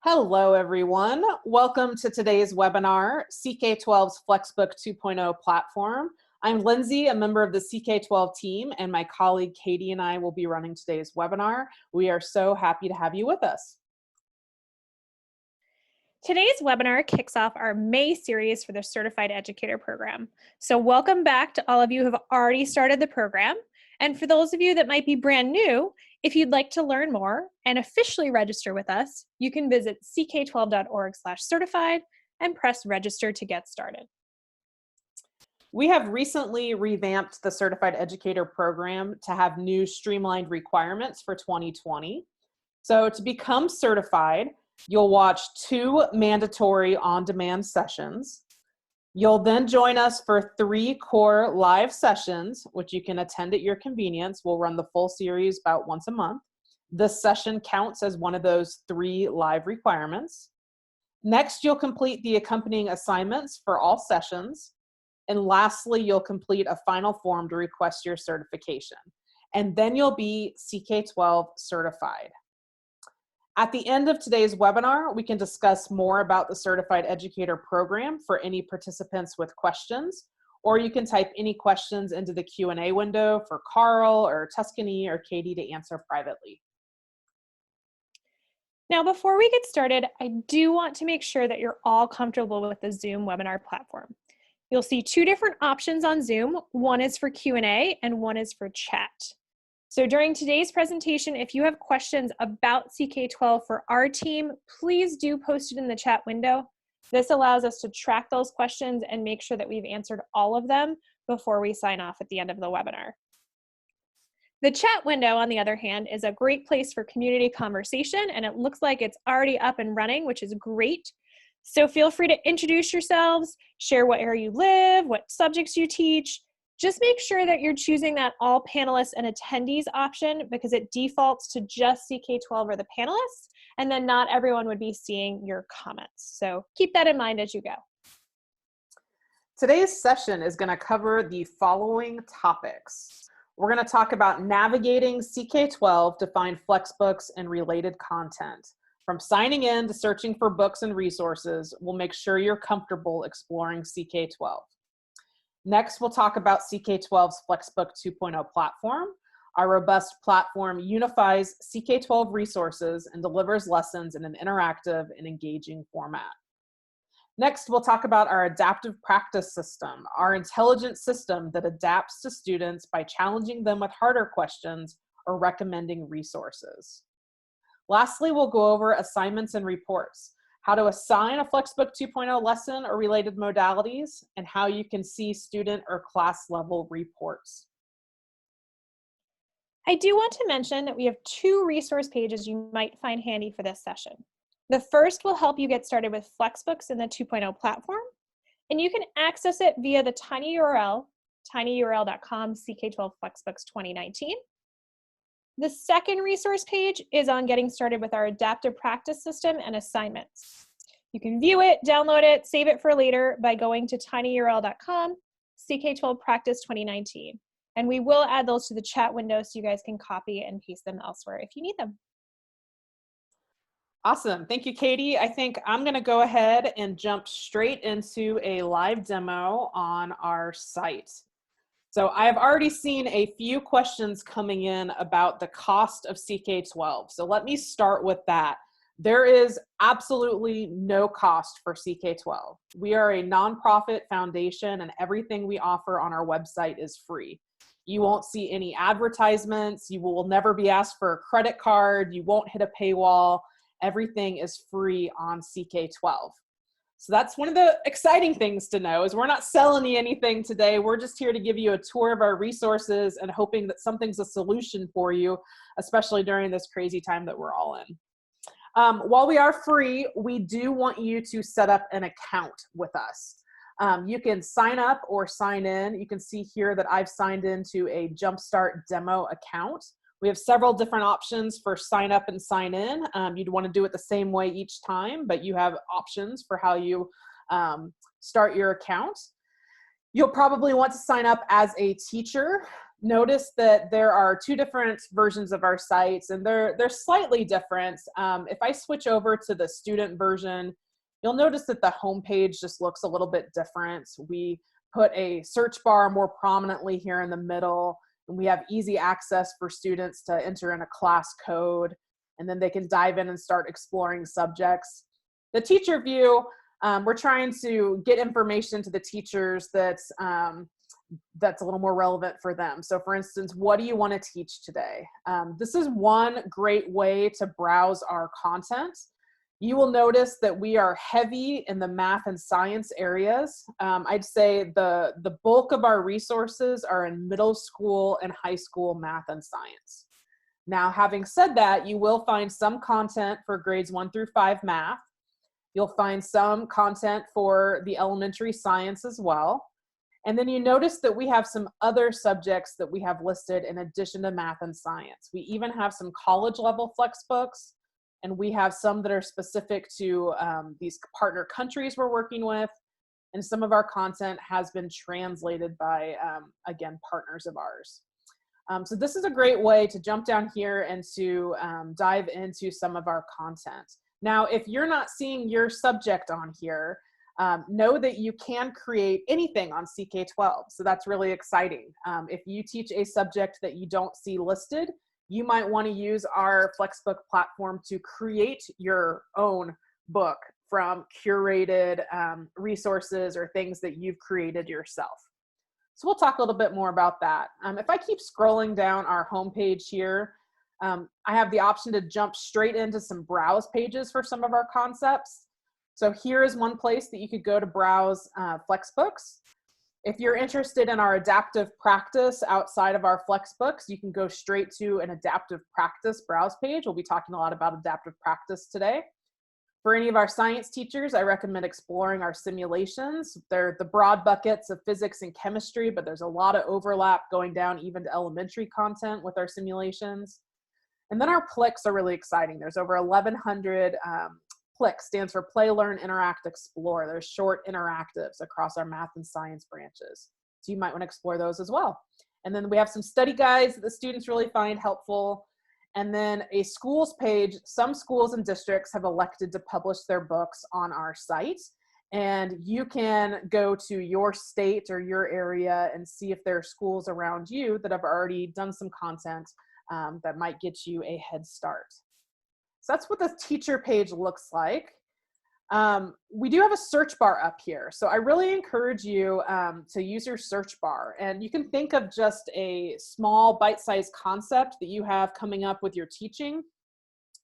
Hello, everyone. Welcome to today's webinar, CK-12's FlexBook 2.0 platform. I'm Lindsay, a member of the CK-12 team, and my colleague Katie and I will be running today's webinar. We are so happy to have you with us. Today's webinar kicks off our May series for the Certified Educator Program. So welcome back to all of you who have already started the program. And for those of you that might be brand new, if you'd like to learn more and officially register with us, you can visit ck12.org/certified and press register to get started. We have recently revamped the Certified Educator Program to have new streamlined requirements for 2020. So to become certified, you'll watch 2 mandatory on-demand sessions. You'll then join us for 3 core live sessions, which you can attend at your convenience. We'll run the full series about once a month. This session counts as one of those 3 live requirements. Next, you'll complete the accompanying assignments for all sessions. And lastly, you'll complete a final form to request your certification. And then you'll be CK-12 certified. At the end of today's webinar, we can discuss more about the Certified Educator Program for any participants with questions, or you can type any questions into the Q&A window for Carl or Tuscany or Katie to answer privately. Now, before we get started, I do want to make sure that you're all comfortable with the Zoom webinar platform. You'll see 2 different options on Zoom. One is for Q&A and one is for chat. So during today's presentation, if you have questions about CK-12 for our team, please do post it in the chat window. This allows us to track those questions and make sure that we've answered all of them before we sign off at the end of the webinar. The chat window, on the other hand, is a great place for community conversation, and it looks like it's already up and running, which is great. So feel free to introduce yourselves, share what area you live, what subjects you teach. Just make sure that you're choosing that all panelists and attendees option because it defaults to just CK-12 or the panelists, and then not everyone would be seeing your comments. So keep that in mind as you go. Today's session is going to cover the following topics. We're going to talk about navigating CK-12 to find FlexBooks and related content. From signing in to searching for books and resources, we'll make sure you're comfortable exploring CK-12. Next, we'll talk about CK-12's FlexBook 2.0 platform. Our robust platform unifies CK-12 resources and delivers lessons in an interactive and engaging format. Next, we'll talk about our adaptive practice system, our intelligent system that adapts to students by challenging them with harder questions or recommending resources. Lastly, we'll go over assignments and reports, how to assign a FlexBook 2.0 lesson or related modalities, and how you can see student or class level reports. I do want to mention that we have 2 resource pages you might find handy for this session. The first will help you get started with FlexBooks in the 2.0 platform, and you can access it via the tiny URL, tinyurl.com CK-12 FlexBooks 2019. The second resource page is on getting started with our adaptive practice system and assignments. You can view it, download it, save it for later by going to tinyurl.com CK-12 Practice 2019. And we will add those to the chat window so you guys can copy and paste them elsewhere if you need them. Awesome. Thank you, Katie. I think I'm going to go ahead and jump straight into a live demo on our site. So I've already seen a few questions coming in about the cost of CK-12. So let me start with that. There is absolutely no cost for CK-12. We are a nonprofit foundation and everything we offer on our website is free. You won't see any advertisements. You will never be asked for a credit card. You won't hit a paywall. Everything is free on CK-12. So that's one of the exciting things to know is we're not selling you anything today. We're just here to give you a tour of our resources and hoping that something's a solution for you, especially during this crazy time that we're all in. While we are free, we do want you to set up an account with us. You can sign up or sign in. You can see here that I've signed into a Jumpstart demo account. We have several different options for sign up and sign in. You'd want to do it the same way each time, but you have options for how you start your account. You'll probably want to sign up as a teacher. notice that there are two different versions of our sites, and they're slightly different. If I switch over to the student version, you'll notice that the homepage just looks a little bit different. We put a search bar more prominently here in the middle, and we have easy access for students to enter in a class code, and then they can dive in and start exploring subjects. The teacher view, we're trying to get information to the teachers that's a little more relevant for them. So for instance, what do you want to teach today? This is one great way to browse our content. You will notice that we are heavy in the math and science areas. I'd say the bulk of our resources are in middle school and high school math and science. Now, having said that, you will find some content for grades 1 through 5 math. You'll find some content for the elementary science as well. And then you notice that we have some other subjects that we have listed in addition to math and science. We even have some college level FlexBooks, and we have some that are specific to these partner countries we're working with. And some of our content has been translated by, again, partners of ours. So this is a great way to jump down here and to dive into some of our content. Now, if you're not seeing your subject on here, know that you can create anything on CK-12. So that's really exciting. If you teach a subject that you don't see listed, you might want to use our FlexBook platform to create your own book from curated resources or things that you've created yourself. So we'll talk a little bit more about that. If I keep scrolling down our homepage here, I have the option to jump straight into some browse pages for some of our concepts. So here is one place that you could go to browse FlexBooks. If you're interested in our adaptive practice outside of our FlexBooks, you can go straight to an adaptive practice browse page. We'll be talking a lot about adaptive practice today. For any of our science teachers, I recommend exploring our simulations. They're the broad buckets of physics and chemistry, but there's a lot of overlap going down even to elementary content with our simulations. And then our PLIX are really exciting. There's over 1,100 PLIX stands for Play, Learn, Interact, Explore. There's short interactives across our math and science branches. So you might want to explore those as well. And then we have some study guides that the students really find helpful. And then a schools page. Some schools and districts have elected to publish their books on our site. And you can go to your state or your area and see if there are schools around you that have already done some content that might get you a head start. So that's what the teacher page looks like. We do have a search bar up here. So I really encourage you to use your search bar. And you can think of just a small bite-sized concept that you have coming up with your teaching.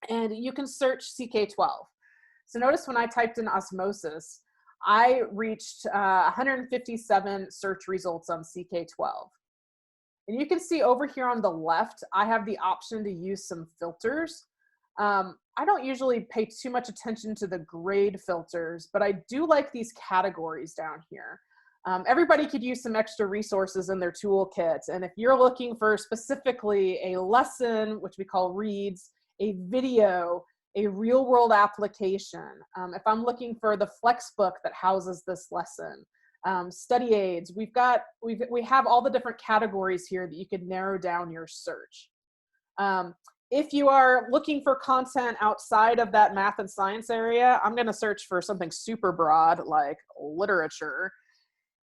And you can search CK-12. So notice when I typed in osmosis, I reached 157 search results on CK-12. And you can see over here on the left, I have the option to use some filters. I don't usually pay too much attention to the grade filters, but I do like these categories down here. Everybody could use some extra resources in their toolkit. And if you're looking for specifically a lesson, which we call reads, a video, a real world application, if I'm looking for the FlexBook that houses this lesson, study aids, we have all the different categories here that you could narrow down your search. If you are looking for content outside of that math and science area, I'm going to search for something super broad like literature.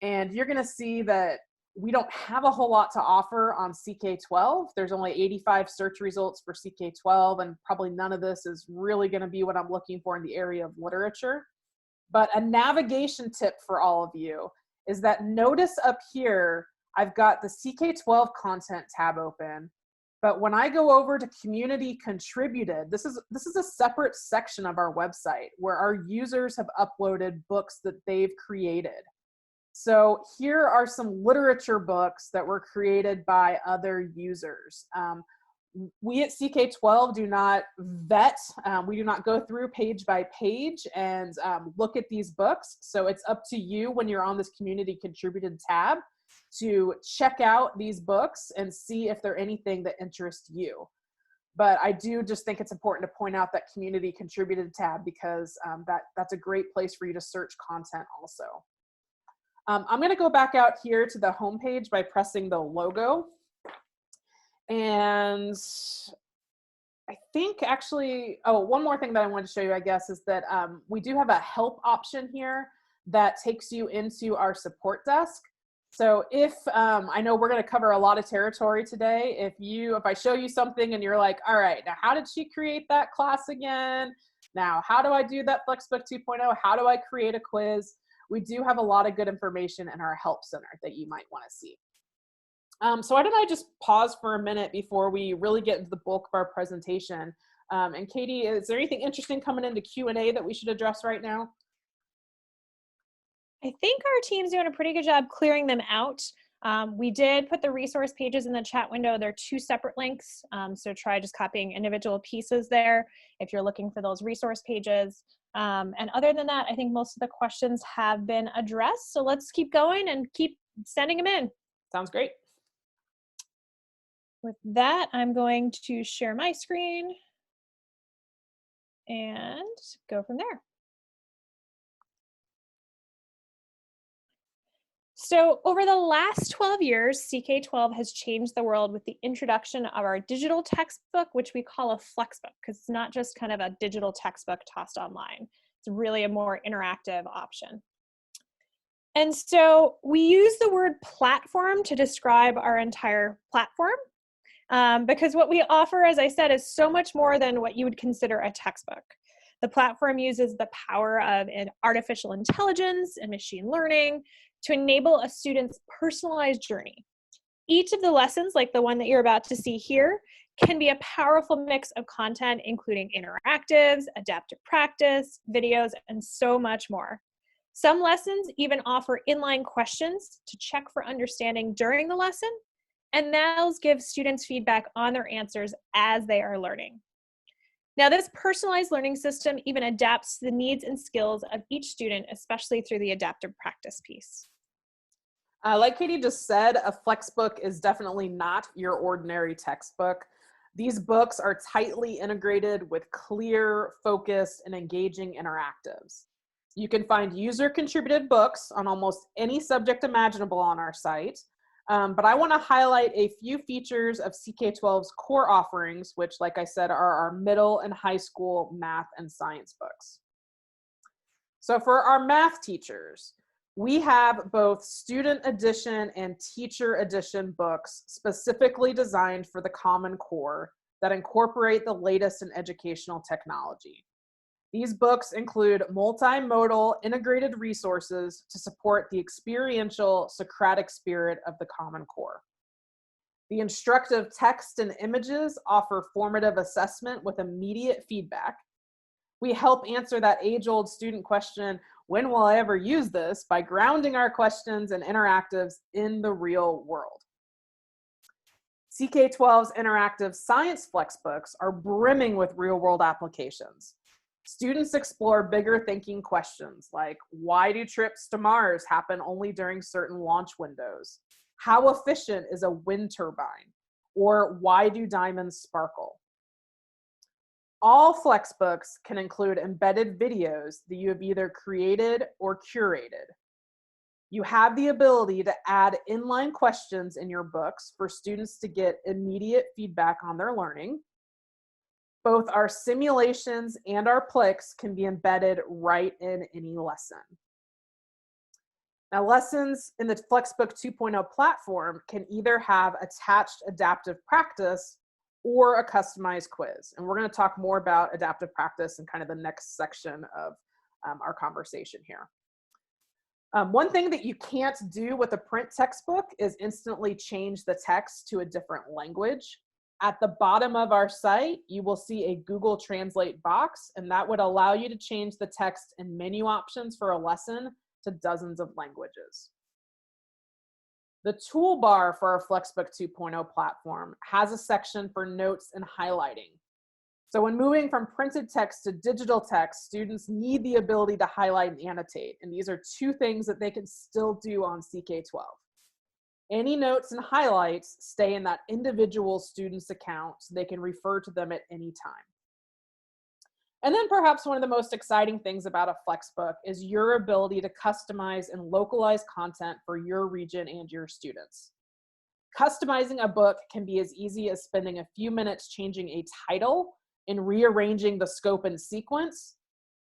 And you're going to see that we don't have a whole lot to offer on CK-12. There's only 85 search results for CK-12, and probably none of this is really going to be what I'm looking for in the area of literature. But a navigation tip for all of you is that notice up here, I've got the CK-12 content tab open. But when I go over to community contributed, this is a separate section of our website where our users have uploaded books that they've created. So here are some literature books that were created by other users. We at CK-12 do not vet, we do not go through page by page and look at these books. So it's up to you when you're on this community contributed tab to check out these books and see if they're anything that interests you. But I do just think it's important to point out that community contributed tab because that's a great place for you to search content also. I'm going to go back out here to the home page by pressing the logo. And I think actually, oh, one more thing that I wanted to show you, I guess, is that we do have a help option here that takes you into our support desk. So if, I know we're gonna cover a lot of territory today, if I show you something and you're like, all right, now how did she create that class again? Now, how do I do that FlexBook 2.0? How do I create a quiz? We do have a lot of good information in our help center that you might wanna see. So why don't I just pause for a minute before we really get into the bulk of our presentation. And Katie, is there anything interesting coming into Q&A that we should address right now? I think our team's doing a pretty good job clearing them out. We did put the resource pages in the chat window. They're 2 separate links, so try just copying individual pieces there if you're looking for those resource pages. And other than that, I think most of the questions have been addressed. So let's keep going and keep sending them in. Sounds great. With that, I'm going to share my screen and go from there. So over the last 12 years, CK-12 has changed the world with the introduction of our digital textbook, which we call a FlexBook, because it's not just kind of a digital textbook tossed online. It's really a more interactive option. And so we use the word platform to describe our entire platform, because what we offer, as I said, is so much more than what you would consider a textbook. The platform uses the power of artificial intelligence and machine learning to enable a student's personalized journey. Each of the lessons, like the one that you're about to see here, can be a powerful mix of content, including interactives, adaptive practice, videos, and so much more. Some lessons even offer inline questions to check for understanding during the lesson, and those give students feedback on their answers as they are learning. Now, this personalized learning system even adapts to the needs and skills of each student, especially through the adaptive practice piece. Like Katie just said, a FlexBook is definitely not your ordinary textbook. These books are tightly integrated with clear, focused, and engaging interactives. You can find user-contributed books on almost any subject imaginable on our site, but I want to highlight a few features of CK-12's core offerings, which, like I said, are our middle and high school math and science books. So for our math teachers, we have both student edition and teacher edition books specifically designed for the Common Core that incorporate the latest in educational technology. These books include multimodal integrated resources to support the experiential Socratic spirit of the Common Core. The instructive text and images offer formative assessment with immediate feedback. We help answer that age-old student question, when will I ever use this, by grounding our questions and interactives in the real world. CK-12's interactive science flexbooks are brimming with real-world applications. Students explore bigger thinking questions like, why do trips to Mars happen only during certain launch windows? How efficient is a wind turbine? Or why do diamonds sparkle? All FlexBooks can include embedded videos that you have either created or curated. You have the ability to add inline questions in your books for students to get immediate feedback on their learning. Both our simulations and our PLIX can be embedded right in any lesson. Now, lessons in the FlexBook 2.0 platform can either have attached adaptive practice or a customized quiz. And we're going to talk more about adaptive practice in kind of the next section of our conversation here. One thing that you can't do with a print textbook is instantly change the text to a different language. At the bottom of our site, you will see a Google Translate box, and that would allow you to change the text and menu options for a lesson to dozens of languages. The toolbar for our FlexBook 2.0 platform has a section for notes and highlighting. So when moving from printed text to digital text, students need the ability to highlight and annotate, and these are 2 things that they can still do on CK-12. Any notes and highlights stay in that individual student's account so they can refer to them at any time. And then perhaps one of the most exciting things about a FlexBook is your ability to customize and localize content for your region and your students. Customizing a book can be as easy as spending a few minutes changing a title and rearranging the scope and sequence,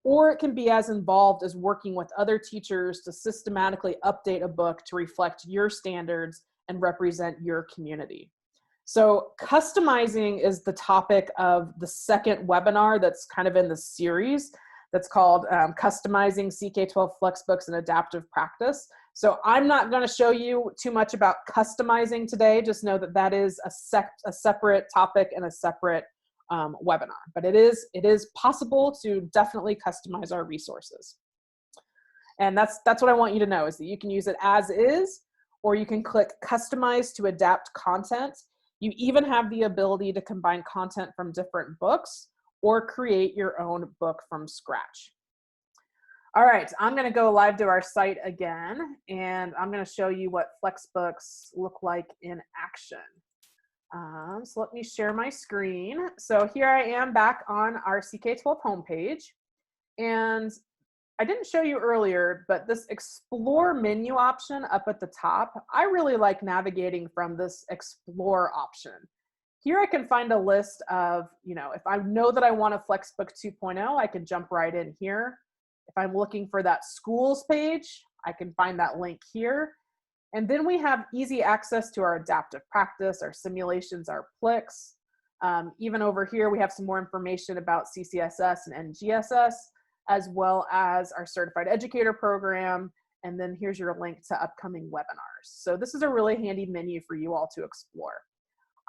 or it can be as involved as working with other teachers to systematically update a book to reflect your standards and represent your community. So customizing is the topic of the second webinar that's kind of in the series that's called Customizing CK-12 FlexBooks and Adaptive Practice. So I'm not going to show you too much about customizing today. Just know that that is a separate topic and a separate webinar. But it is possible to definitely customize our resources. And that's what I want you to know, is that you can use it as is, or you can click Customize to adapt content. You even have the ability to combine content from different books or create your own book from scratch. All right, I'm going to go live to our site again, and I'm going to show you what FlexBooks look like in action. So let me share my screen. So here I am back on our CK-12 homepage, and I didn't show you earlier, but this Explore menu option up at the top, I really like navigating from this Explore option. Here I can find a list of, if I know that I want a FlexBook 2.0, I can jump right in here. If I'm looking for that schools page, I can find that link here. And then we have easy access to our adaptive practice, our simulations, our PLIX. Even over here, we have some more information about CCSS and NGSS, as well as our certified educator program. And then here's your link to upcoming webinars. So this is a really handy menu for you all to explore.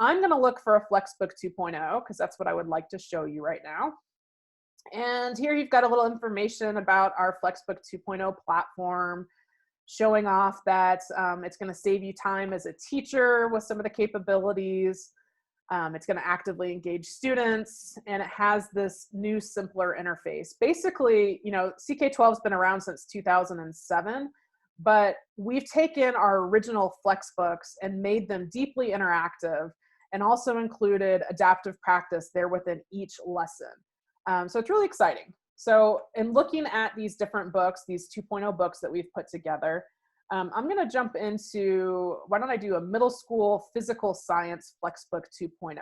I'm going to look for a FlexBook 2.0 because that's what I would like to show you right now. And here you've got a little information about our FlexBook 2.0 platform, showing off that it's going to save you time as a teacher with some of the capabilities. It's going to actively engage students, and it has this new, simpler interface. Basically, CK-12's been around since 2007, but we've taken our original FlexBooks and made them deeply interactive and also included adaptive practice there within each lesson. So it's really exciting. So in looking at these different books, these 2.0 books that we've put together, I'm going to jump into, why don't I do a middle school physical science FlexBook 2.0.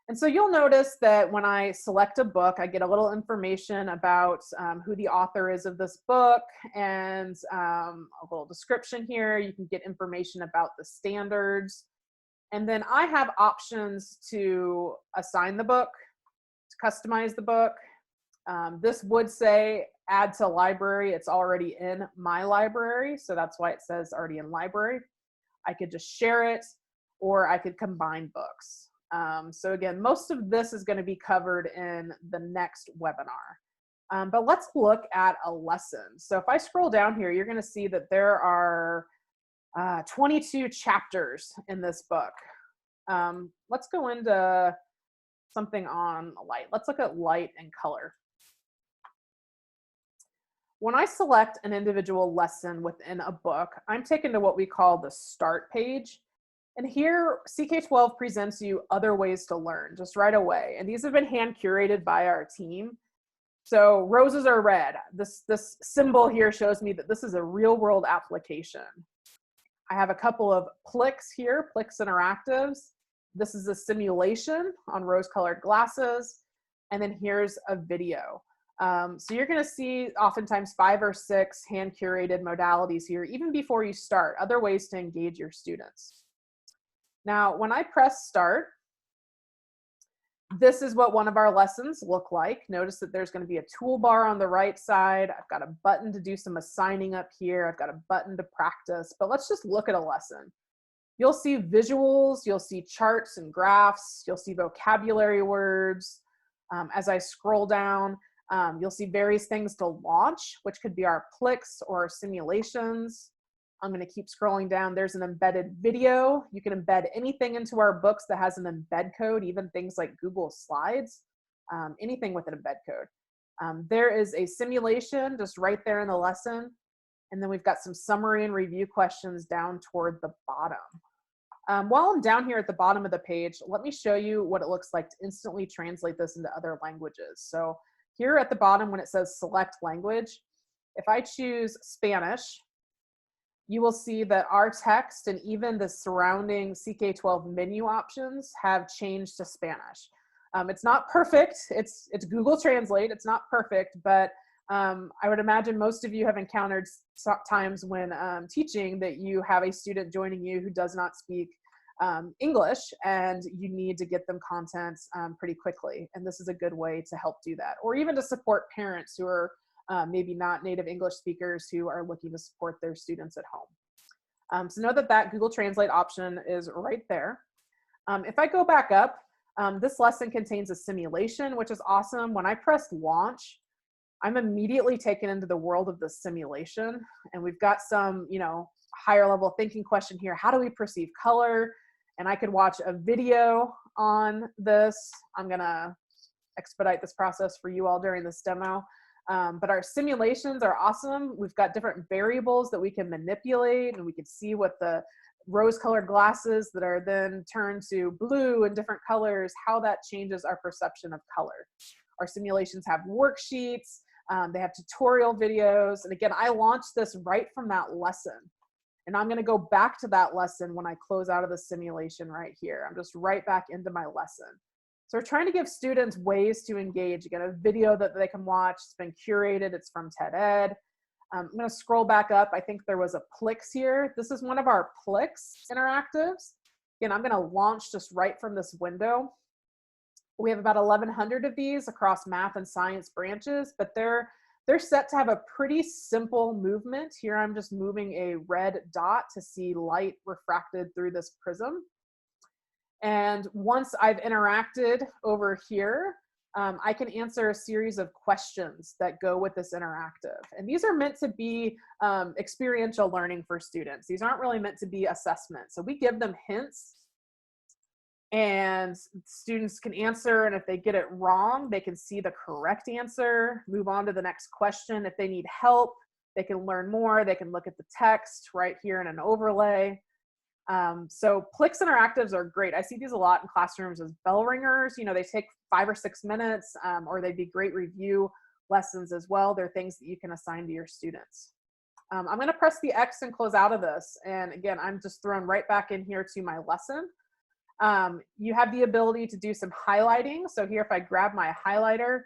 And so you'll notice that when I select a book, I get a little information about who the author is of this book, and a little description here. You can get information about the standards. And then I have options to assign the book, to customize the book. This would say add to library. It's already in my library, so that's why it says already in library. I could just share it, or I could combine books. So again, most of this is going to be covered in the next webinar. But let's look at a lesson. So if I scroll down here, you're going to see that there are 22 chapters in this book. Let's go into something on light. Let's look at light and color. When I select an individual lesson within a book, I'm taken to what we call the start page. And here, CK-12 presents you other ways to learn just right away. And these have been hand curated by our team. So roses are red. This symbol here shows me that this is a real world application. I have a couple of PLIX here, PLIX interactives. This is a simulation on rose-colored glasses. And then here's a video. So you're going to see oftentimes 5 or 6 hand-curated modalities here, even before you start, other ways to engage your students. Now, when I press start, this is what one of our lessons look like. Notice that there's going to be a toolbar on the right side. I've got a button to do some assigning up here. I've got a button to practice, but let's just look at a lesson. You'll see visuals, you'll see charts and graphs, you'll see vocabulary words. As I scroll down, you'll see various things to launch, which could be our PLIX or our simulations. I'm going to keep scrolling down. There's an embedded video. You can embed anything into our books that has an embed code, even things like Google Slides, anything with an embed code. There is a simulation just right there in the lesson. And then we've got some summary and review questions down toward the bottom. While I'm down here at the bottom of the page, let me show you what it looks like to instantly translate this into other languages. So here at the bottom, when it says select language, if I choose Spanish, you will see that our text and even the surrounding CK-12 menu options have changed to Spanish. It's not perfect. It's Google Translate. It's not perfect, but I would imagine most of you have encountered times when teaching that you have a student joining you who does not speak English, and you need to get them content pretty quickly. And this is a good way to help do that, or even to support parents who are maybe not native English speakers who are looking to support their students at home. So know that that Google Translate option is right there. If I go back up, this lesson contains a simulation, which is awesome. When I pressed launch, I'm immediately taken into the world of the simulation. And we've got some, higher level thinking question here. How do we perceive color? And I could watch a video on this. I'm gonna expedite this process for you all during this demo. But our simulations are awesome. We've got different variables that we can manipulate, and we can see what the rose-colored glasses that are then turned to blue and different colors, how that changes our perception of color. Our simulations have worksheets, they have tutorial videos, and again, I launched this right from that lesson. And I'm gonna go back to that lesson when I close out of the simulation right here. I'm just right back into my lesson. So we're trying to give students ways to engage. Again, a video that they can watch, it's been curated, it's from TED Ed. I'm gonna scroll back up. I think there was a PLIX here. This is one of our PLIX interactives. Again, I'm gonna launch just right from this window. We have about 1,100 of these across math and science branches, but they're set to have a pretty simple movement. Here I'm just moving a red dot to see light refracted through this prism. And once I've interacted over here, I can answer a series of questions that go with this interactive. And these are meant to be experiential learning for students. These aren't really meant to be assessments. So we give them hints, and students can answer, and if they get it wrong, they can see the correct answer, move on to the next question. If they need help, they can learn more. They can look at the text right here in an overlay. So PLIX interactives are great. I see these a lot in classrooms as bell ringers. They take 5 or 6 minutes, or they'd be great review lessons as well. They're things that you can assign to your students. I'm going to press the X and close out of this. And again, I'm just thrown right back in here to my lesson. You have the ability to do some highlighting. So here, if I grab my highlighter,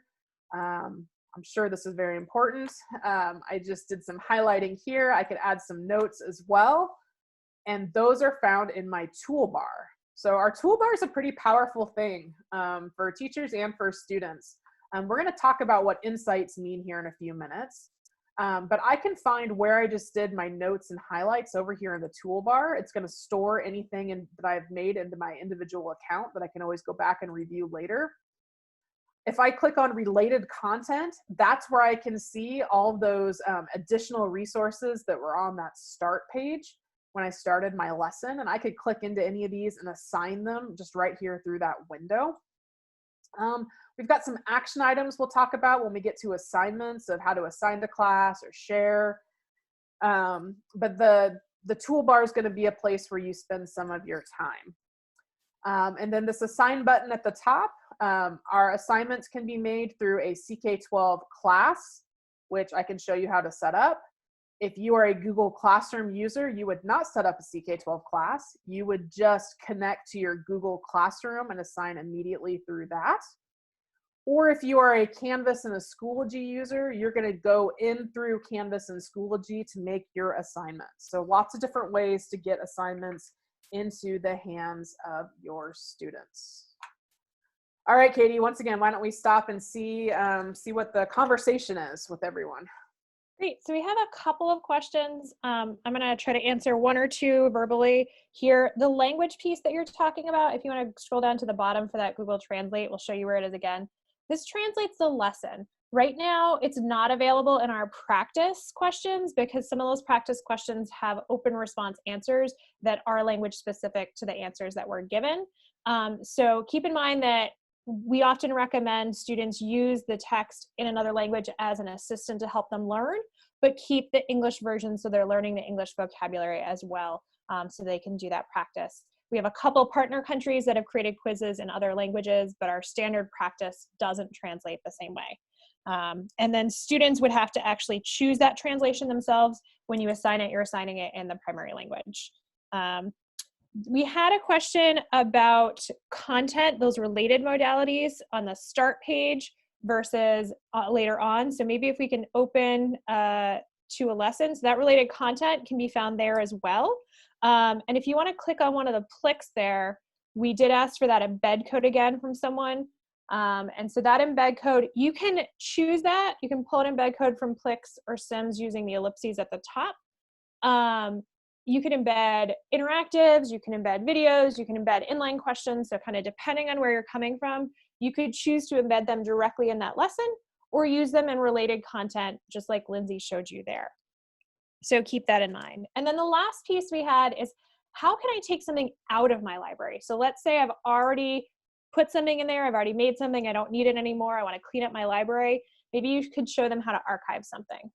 I'm sure this is very important. I just did some highlighting here. I could add some notes as well. And those are found in my toolbar. So our toolbar is a pretty powerful thing for teachers and for students. We're going to talk about what insights mean here in a few minutes. But I can find where I just did my notes and highlights over here in the toolbar. It's going to store anything that I've made into my individual account that I can always go back and review later. If I click on related content, that's where I can see all those additional resources that were on that start page when I started my lesson. And I could click into any of these and assign them just right here through that window. We've got some action items we'll talk about when we get to assignments of how to assign to class or share. But the toolbar is going to be a place where you spend some of your time. And then this assign button at the top, our assignments can be made through a CK-12 class, which I can show you how to set up. If you are a Google Classroom user, you would not set up a CK-12 class. You would just connect to your Google Classroom and assign immediately through that. Or if you are a Canvas and a Schoology user, you're going to go in through Canvas and Schoology to make your assignments. So lots of different ways to get assignments into the hands of your students. All right, Katie, once again, why don't we stop and see what the conversation is with everyone. Great. So we have a couple of questions. I'm going to try to answer one or two verbally here. The language piece that you're talking about, if you want to scroll down to the bottom for that Google Translate, we'll show you where it is again. This translates the lesson. Right now, it's not available in our practice questions because some of those practice questions have open response answers that are language specific to the answers that were given. So keep in mind that we often recommend students use the text in another language as an assistant to help them learn, but keep the English version so they're learning the English vocabulary as well, so they can do that practice. We have a couple partner countries that have created quizzes in other languages, but our standard practice doesn't translate the same way. And then students would have to actually choose that translation themselves. when you assign it, you're assigning it in the primary language. We had a question about content, those related modalities on the start page versus later on. So maybe if we can open to a lesson, so that related content can be found there as well. And if you want to click on one of the PLIX there, we did ask for that embed code again from someone. And so that embed code, you can choose that. You can pull an embed code from PLIX or Sims using the ellipses at the top. You can embed interactives, you can embed videos, you can embed inline questions. So kind of depending on where you're coming from, you could choose to embed them directly in that lesson or use them in related content, just like Lindsay showed you there. So keep that in mind. And then the last piece we had is, how can I take something out of my library? So let's say I've already put something in there, I've already made something, I don't need it anymore, I want to clean up my library. Maybe you could show them how to archive something.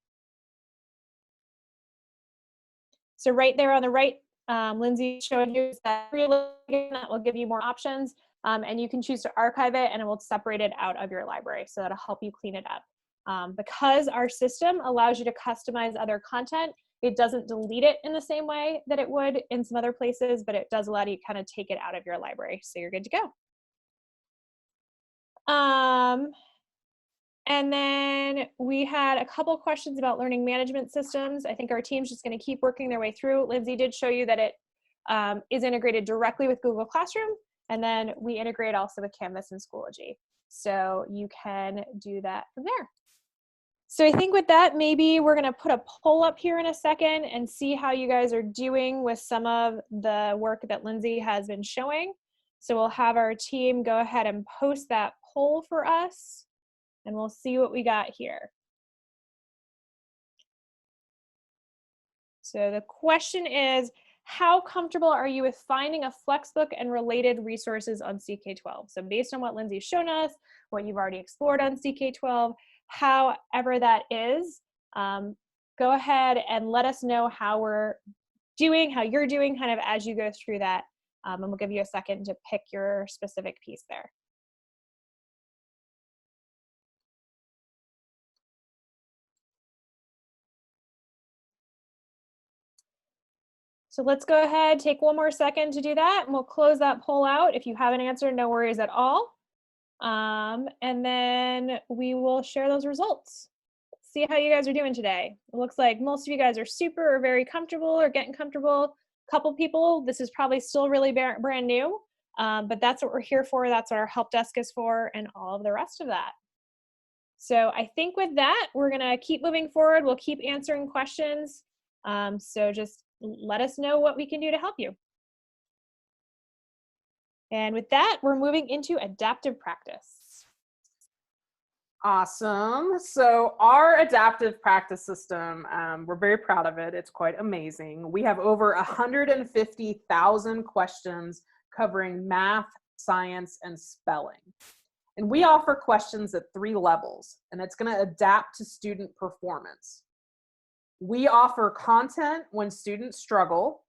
So right there on the right, Lindsay showed you that will give you more options, and you can choose to archive it and it will separate it out of your library. So that'll help you clean it up. Because our system allows you to customize other content, it doesn't delete it in the same way that it would in some other places, but it does allow you to kind of take it out of your library. So you're good to go. And then we had a couple questions about learning management systems. I think our team's just going to keep working their way through. Lindsay did show you that it is integrated directly with Google Classroom, and then we integrate also with Canvas and Schoology. So you can do that from there. So I think with that, maybe we're going to put a poll up here in a second and see how you guys are doing with some of the work that Lindsay has been showing. So we'll have our team go ahead and post that poll for us, and we'll see what we got here. So the question is, how comfortable are you with finding a FlexBook and related resources on CK-12? So based on what Lindsay's shown us, what you've already explored on CK-12, however that is, go ahead and let us know how we're doing, how you're doing kind of as you go through that. And we'll give you a second to pick your specific piece there. So let's go ahead, take one more second to do that, and we'll close that poll out. If you haven't answered, no worries at all. And then we will share those results. See how you guys are doing today. It looks like most of you guys are super or very comfortable or getting comfortable. A couple people, this is probably still really brand new, but that's what we're here for. That's what our help desk is for, and all of the rest of that. So I think with that, we're gonna keep moving forward. We'll keep answering questions. So just let us know what we can do to help you. And with that, we're moving into adaptive practice. Awesome. So our adaptive practice system, we're very proud of it. It's quite amazing. We have over 150,000 questions covering math, science, and spelling. And we offer questions at 3 levels, and it's going to adapt to student performance. We offer content when students struggle,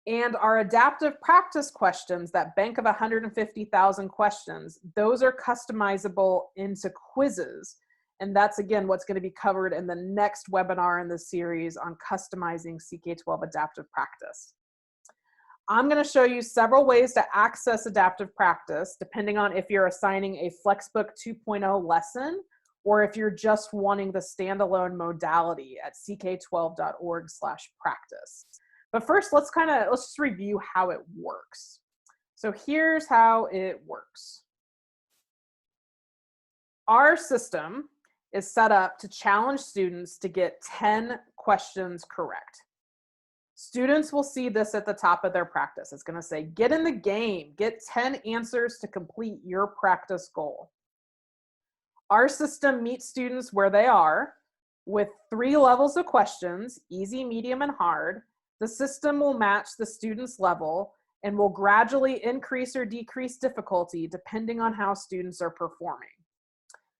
and our adaptive practice questions, that bank of 150,000 questions, those are customizable into quizzes. And that's, again, what's going to be covered in the next webinar in the series on customizing CK-12 adaptive practice. I'm going to show you several ways to access adaptive practice, depending on if you're assigning a FlexBook 2.0 lesson or if you're just wanting the standalone modality at ck12.org/practice. But first, let's just review how it works. So here's how it works. Our system is set up to challenge students to get 10 questions correct. Students will see this at the top of their practice. It's going to say, get in the game, get 10 answers to complete your practice goal. Our system meets students where they are with 3 levels of questions, easy, medium, and hard. The system will match the student's level and will gradually increase or decrease difficulty depending on how students are performing.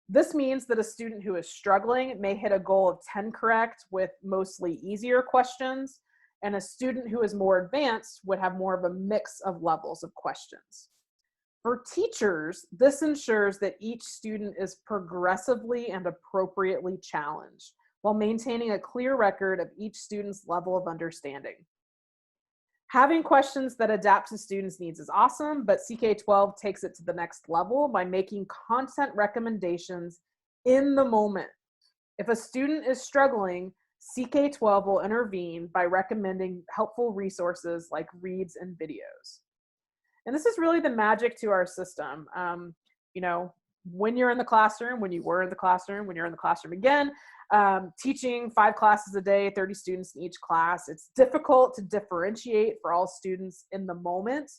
This means that a student who is struggling may hit a goal of 10 correct with mostly easier questions, and a student who is more advanced would have more of a mix of levels of questions. For teachers, this ensures that each student is progressively and appropriately challenged, while maintaining a clear record of each student's level of understanding. Having questions that adapt to students' needs is awesome, but CK-12 takes it to the next level by making content recommendations in the moment. If a student is struggling, CK-12 will intervene by recommending helpful resources like reads and videos. And this is really the magic to our system. You know, when you're in the classroom, when you were in the classroom, when you're in the classroom again, teaching 5 classes a day, 30 students in each class, it's difficult to differentiate for all students in the moment,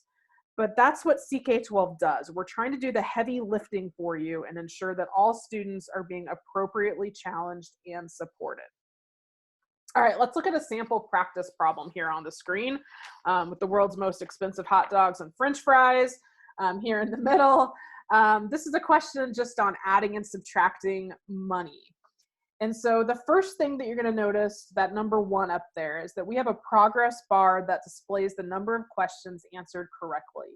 but that's what CK-12 does. We're trying to do the heavy lifting for you and ensure that all students are being appropriately challenged and supported. All right, let's look at a sample practice problem here on the screen with the world's most expensive hot dogs and French fries here in the middle. This is a question just on adding and subtracting money. And so the first thing that you're going to notice, that number 1 up there, is that we have a progress bar that displays the number of questions answered correctly.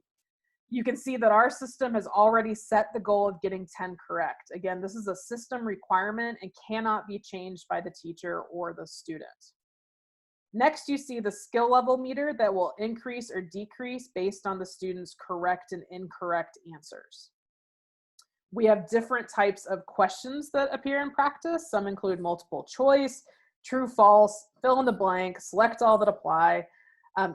You can see that our system has already set the goal of getting 10 correct. Again, this is a system requirement and cannot be changed by the teacher or the student. Next, you see the skill level meter that will increase or decrease based on the student's correct and incorrect answers. We have different types of questions that appear in practice. Some include multiple choice, true, false, fill in the blank, select all that apply.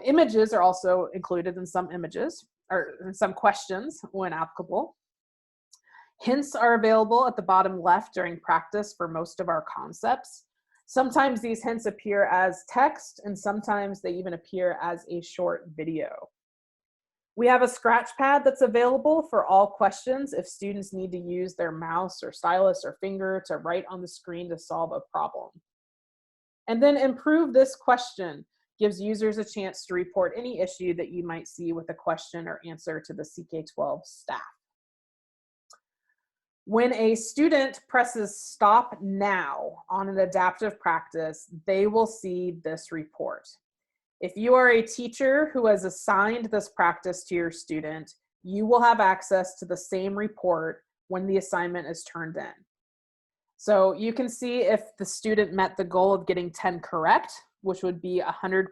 Images are also included in some images, or in some questions when applicable. Hints are available at the bottom left during practice for most of our concepts. Sometimes these hints appear as text, and sometimes they even appear as a short video. We have a scratch pad that's available for all questions if students need to use their mouse or stylus or finger to write on the screen to solve a problem. And then improve this question gives users a chance to report any issue that you might see with a question or answer to the CK-12 staff. When a student presses stop now on an adaptive practice, they will see this report. If you are a teacher who has assigned this practice to your student, you will have access to the same report when the assignment is turned in. So you can see if the student met the goal of getting 10 correct, which would be 100%.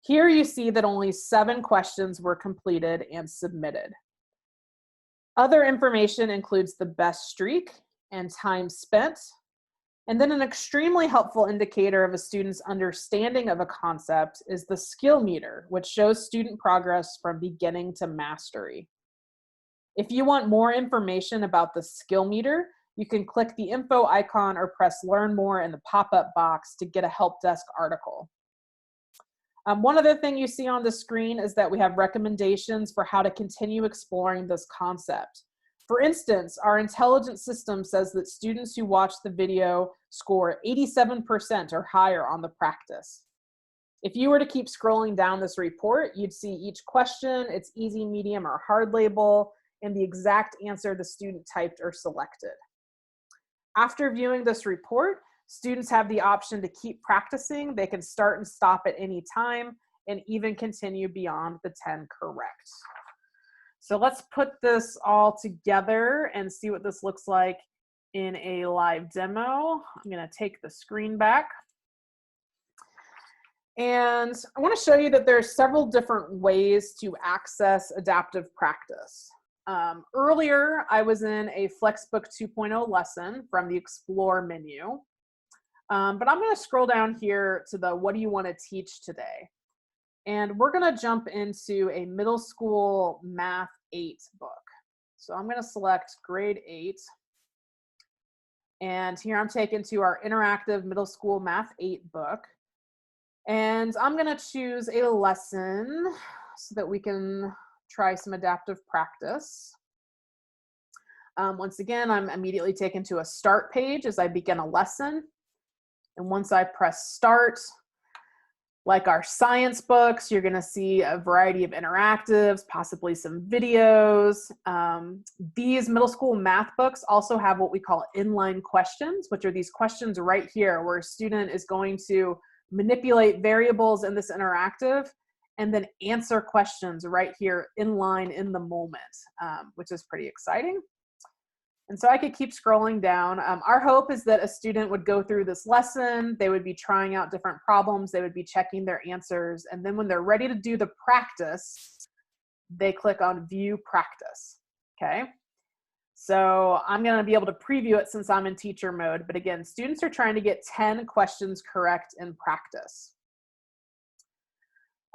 Here you see that only 7 questions were completed and submitted. Other information includes the best streak and time spent, and then an extremely helpful indicator of a student's understanding of a concept is the skill meter, which shows student progress from beginning to mastery. If you want more information about the skill meter, you can click the info icon or press learn more in the pop-up box to get a help desk article. One other thing you see on the screen is that we have recommendations for how to continue exploring this concept. For instance, our intelligence system says that students who watch the video score 87% or higher on the practice. If you were to keep scrolling down this report, you'd see each question, its easy, medium, or hard label, and the exact answer the student typed or selected. After viewing this report, students have the option to keep practicing. They can start and stop at any time and even continue beyond the 10 correct. So let's put this all together and see what this looks like in a live demo. I'm going to take the screen back. And I want to show you that there are several different ways to access adaptive practice. Earlier, I was in a FlexBook 2.0 lesson from the Explore menu. But I'm going to scroll down here to the What Do You Want to Teach Today? And we're going to jump into a middle school Math 8 book. So I'm going to select grade 8. And here I'm taken to our interactive middle school Math 8 book. And I'm going to choose a lesson so that we can try some adaptive practice. Once again, I'm immediately taken to a start page as I begin a lesson. And once I press start, like our science books, you're going to see a variety of interactives, possibly some videos. These middle school math books also have what we call inline questions, which are these questions right here where a student is going to manipulate variables in this interactive and then answer questions right here in line in the moment, which is pretty exciting. And so I could keep scrolling down. Our hope is that a student would go through this lesson, they would be trying out different problems, they would be checking their answers, and then when they're ready to do the practice, they click on View Practice, okay? So I'm gonna be able to preview it since I'm in teacher mode, but again, students are trying to get 10 questions correct in practice.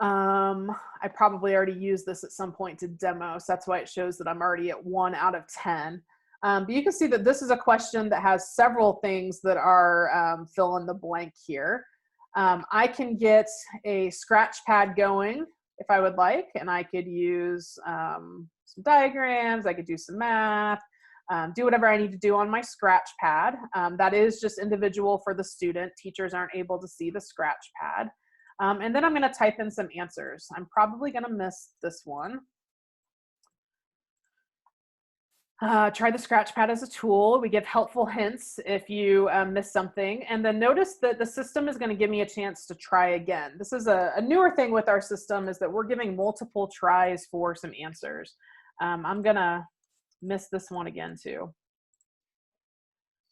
I probably already used this at some point to demo, so that's why it shows that I'm already at 1 out of 10. But you can see that this is a question that has several things that are fill in the blank here. I can get a scratch pad going if I would like, and I could use some diagrams, I could do some math, do whatever I need to do on my scratch pad. That is just individual for the student. Teachers aren't able to see the scratch pad. And then I'm going to type in some answers. I'm probably going to miss this one. Try the scratch pad as a tool. We give helpful hints if you miss something. And then notice that the system is going to give me a chance to try again. This is a newer thing with our system, is that we're giving multiple tries for some answers. I'm going to miss this one again too.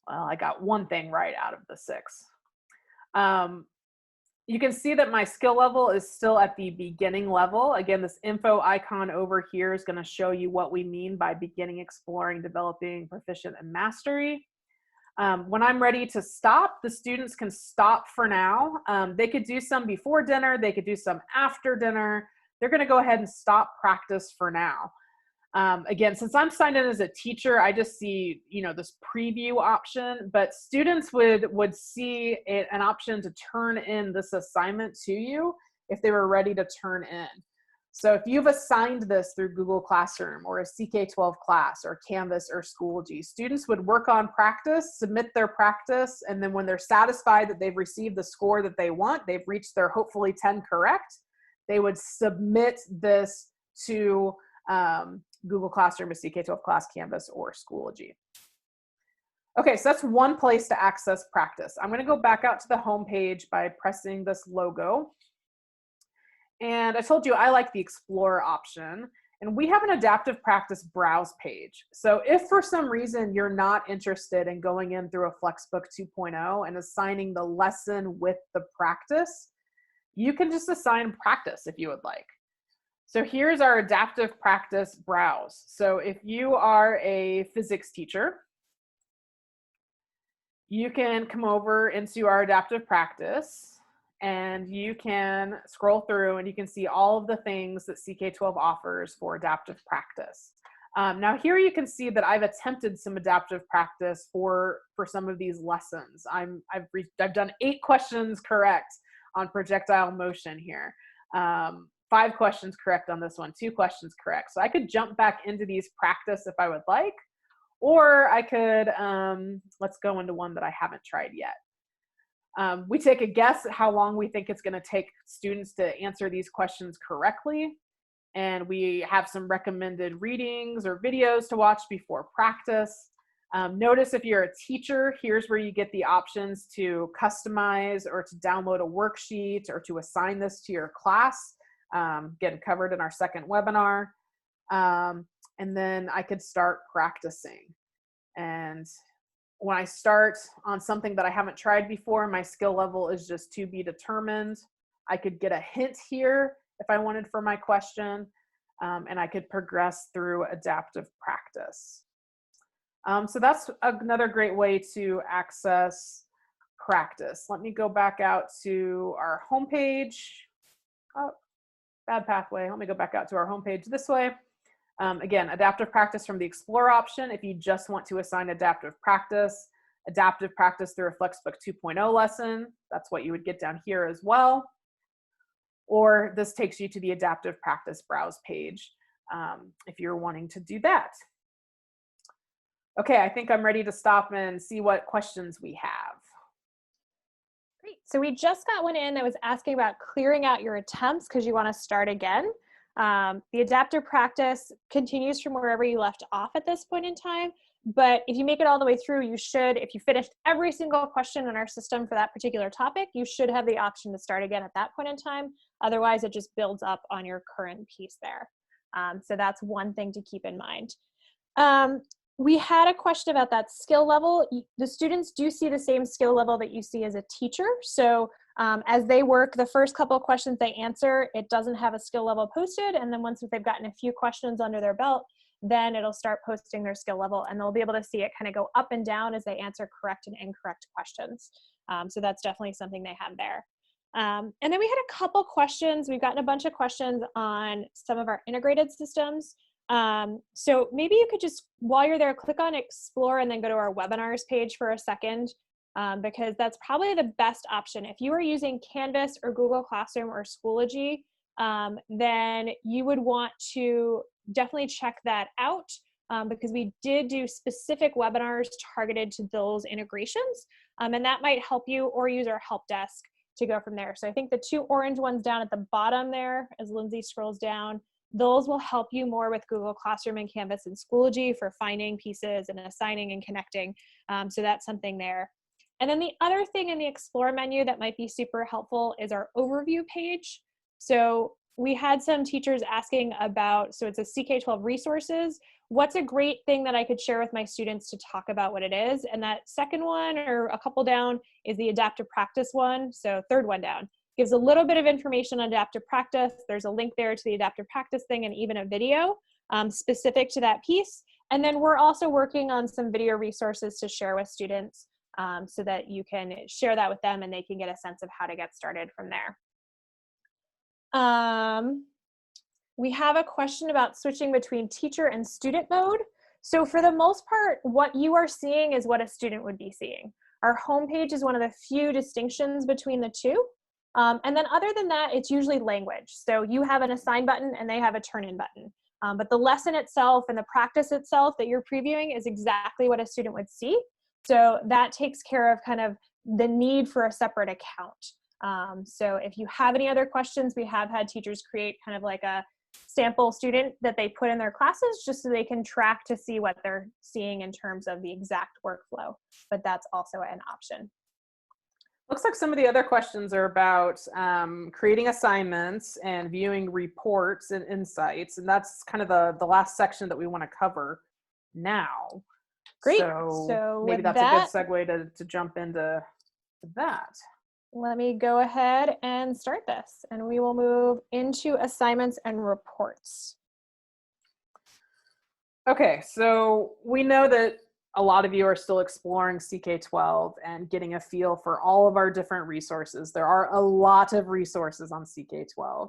Well, I got one thing right out of the 6. You can see that my skill level is still at the beginning level. Again, this info icon over here is going to show you what we mean by beginning, exploring, developing, proficient, and mastery. When I'm ready to stop, the students can stop for now. They could do some before dinner. They could do some after dinner. They're going to go ahead and stop practice for now. Again, since I'm signed in as a teacher, I just see, this preview option, but students would see an option to turn in this assignment to you if they were ready to turn in. So if you've assigned this through Google Classroom or a CK-12 class or Canvas or Schoology, students would work on practice, submit their practice, and then when they're satisfied that they've received the score that they want, they've reached their hopefully 10 correct, they would submit this to Google Classroom, a CK-12 class, Canvas, or Schoology. Okay, so that's one place to access practice. I'm going to go back out to the home page by pressing this logo. And I told you I like the Explore option. And we have an adaptive practice browse page. So if for some reason you're not interested in going in through a FlexBook 2.0 and assigning the lesson with the practice, you can just assign practice if you would like. So here's our adaptive practice browse. So if you are a physics teacher, you can come over into our adaptive practice and you can scroll through and you can see all of the things that CK-12 offers for adaptive practice. Now here you can see that I've attempted some adaptive practice for some of these lessons. I've done 8 questions correct on projectile motion here. 5 questions correct on this one, 2 questions correct. So I could jump back into these practice if I would like, or I could, let's go into one that I haven't tried yet. We take a guess at how long we think it's going to take students to answer these questions correctly. And we have some recommended readings or videos to watch before practice. Notice if you're a teacher, here's where you get the options to customize or to download a worksheet or to assign this to your class. Getting covered in our second webinar. And then I could start practicing. And when I start on something that I haven't tried before, my skill level is just to be determined. I could get a hint here if I wanted for my question, and I could progress through adaptive practice. So that's another great way to access practice. Let me go back out to our homepage. Oh, bad pathway. Let me go back out to our homepage this way. Again, adaptive practice from the Explore option if you just want to assign adaptive practice through a FlexBook 2.0 lesson. That's what you would get down here as well. Or this takes you to the adaptive practice browse page if you're wanting to do that. Okay, I think I'm ready to stop and see what questions we have. Great. So we just got one in that was asking about clearing out your attempts because you want to start again. The adaptive practice continues from wherever you left off at this point in time. But if you make it all the way through, you should, if you finished every single question in our system for that particular topic, you should have the option to start again at that point in time. Otherwise, it just builds up on your current piece there. So that's one thing to keep in mind. We had a question about that skill level. The students do see the same skill level that you see as a teacher. So as they work, the first couple of questions they answer, it doesn't have a skill level posted. And then once they've gotten a few questions under their belt, then it'll start posting their skill level, and they'll be able to see it kind of go up and down as they answer correct and incorrect questions. So that's definitely something they have there. And then we had a couple questions. We've gotten a bunch of questions on some of our integrated systems. So maybe you could just, while you're there, click on Explore and then go to our webinars page for a second, because that's probably the best option. If you are using Canvas or Google Classroom or Schoology, then you would want to definitely check that out, because we did do specific webinars targeted to those integrations, and that might help you, or use our help desk to go from there. So I think the two orange ones down at the bottom there, as Lindsay scrolls down, those will help you more with Google Classroom and Canvas and Schoology for finding pieces and assigning and connecting. So that's something there. And then the other thing in the Explore menu that might be super helpful is our overview page. So we had some teachers asking about, so it's a CK-12 resources. What's a great thing that I could share with my students to talk about what it is? And that second one, or a couple down, is the adaptive practice one. So third one down gives a little bit of information on adaptive practice. There's a link there to the adaptive practice thing and even a video specific to that piece. And then we're also working on some video resources to share with students, so that you can share that with them and they can get a sense of how to get started from there. We have a question about switching between teacher and student mode. So for the most part, what you are seeing is what a student would be seeing. Our homepage is one of the few distinctions between the two. And then other than that, it's usually language. So you have an assign button and they have a turn in button. But the lesson itself and the practice itself that you're previewing is exactly what a student would see. So that takes care of kind of the need for a separate account. So if you have any other questions, we have had teachers create kind of like a sample student that they put in their classes just so they can track to see what they're seeing in terms of the exact workflow. But that's also an option. Looks like some of the other questions are about creating assignments and viewing reports and insights. And that's kind of the last section that we want to cover now. Great. So maybe that's a good segue to jump into that. Let me go ahead and start this, and we will move into assignments and reports. Okay, so we know that a lot of you are still exploring CK-12 and getting a feel for all of our different resources. There are a lot of resources on CK-12.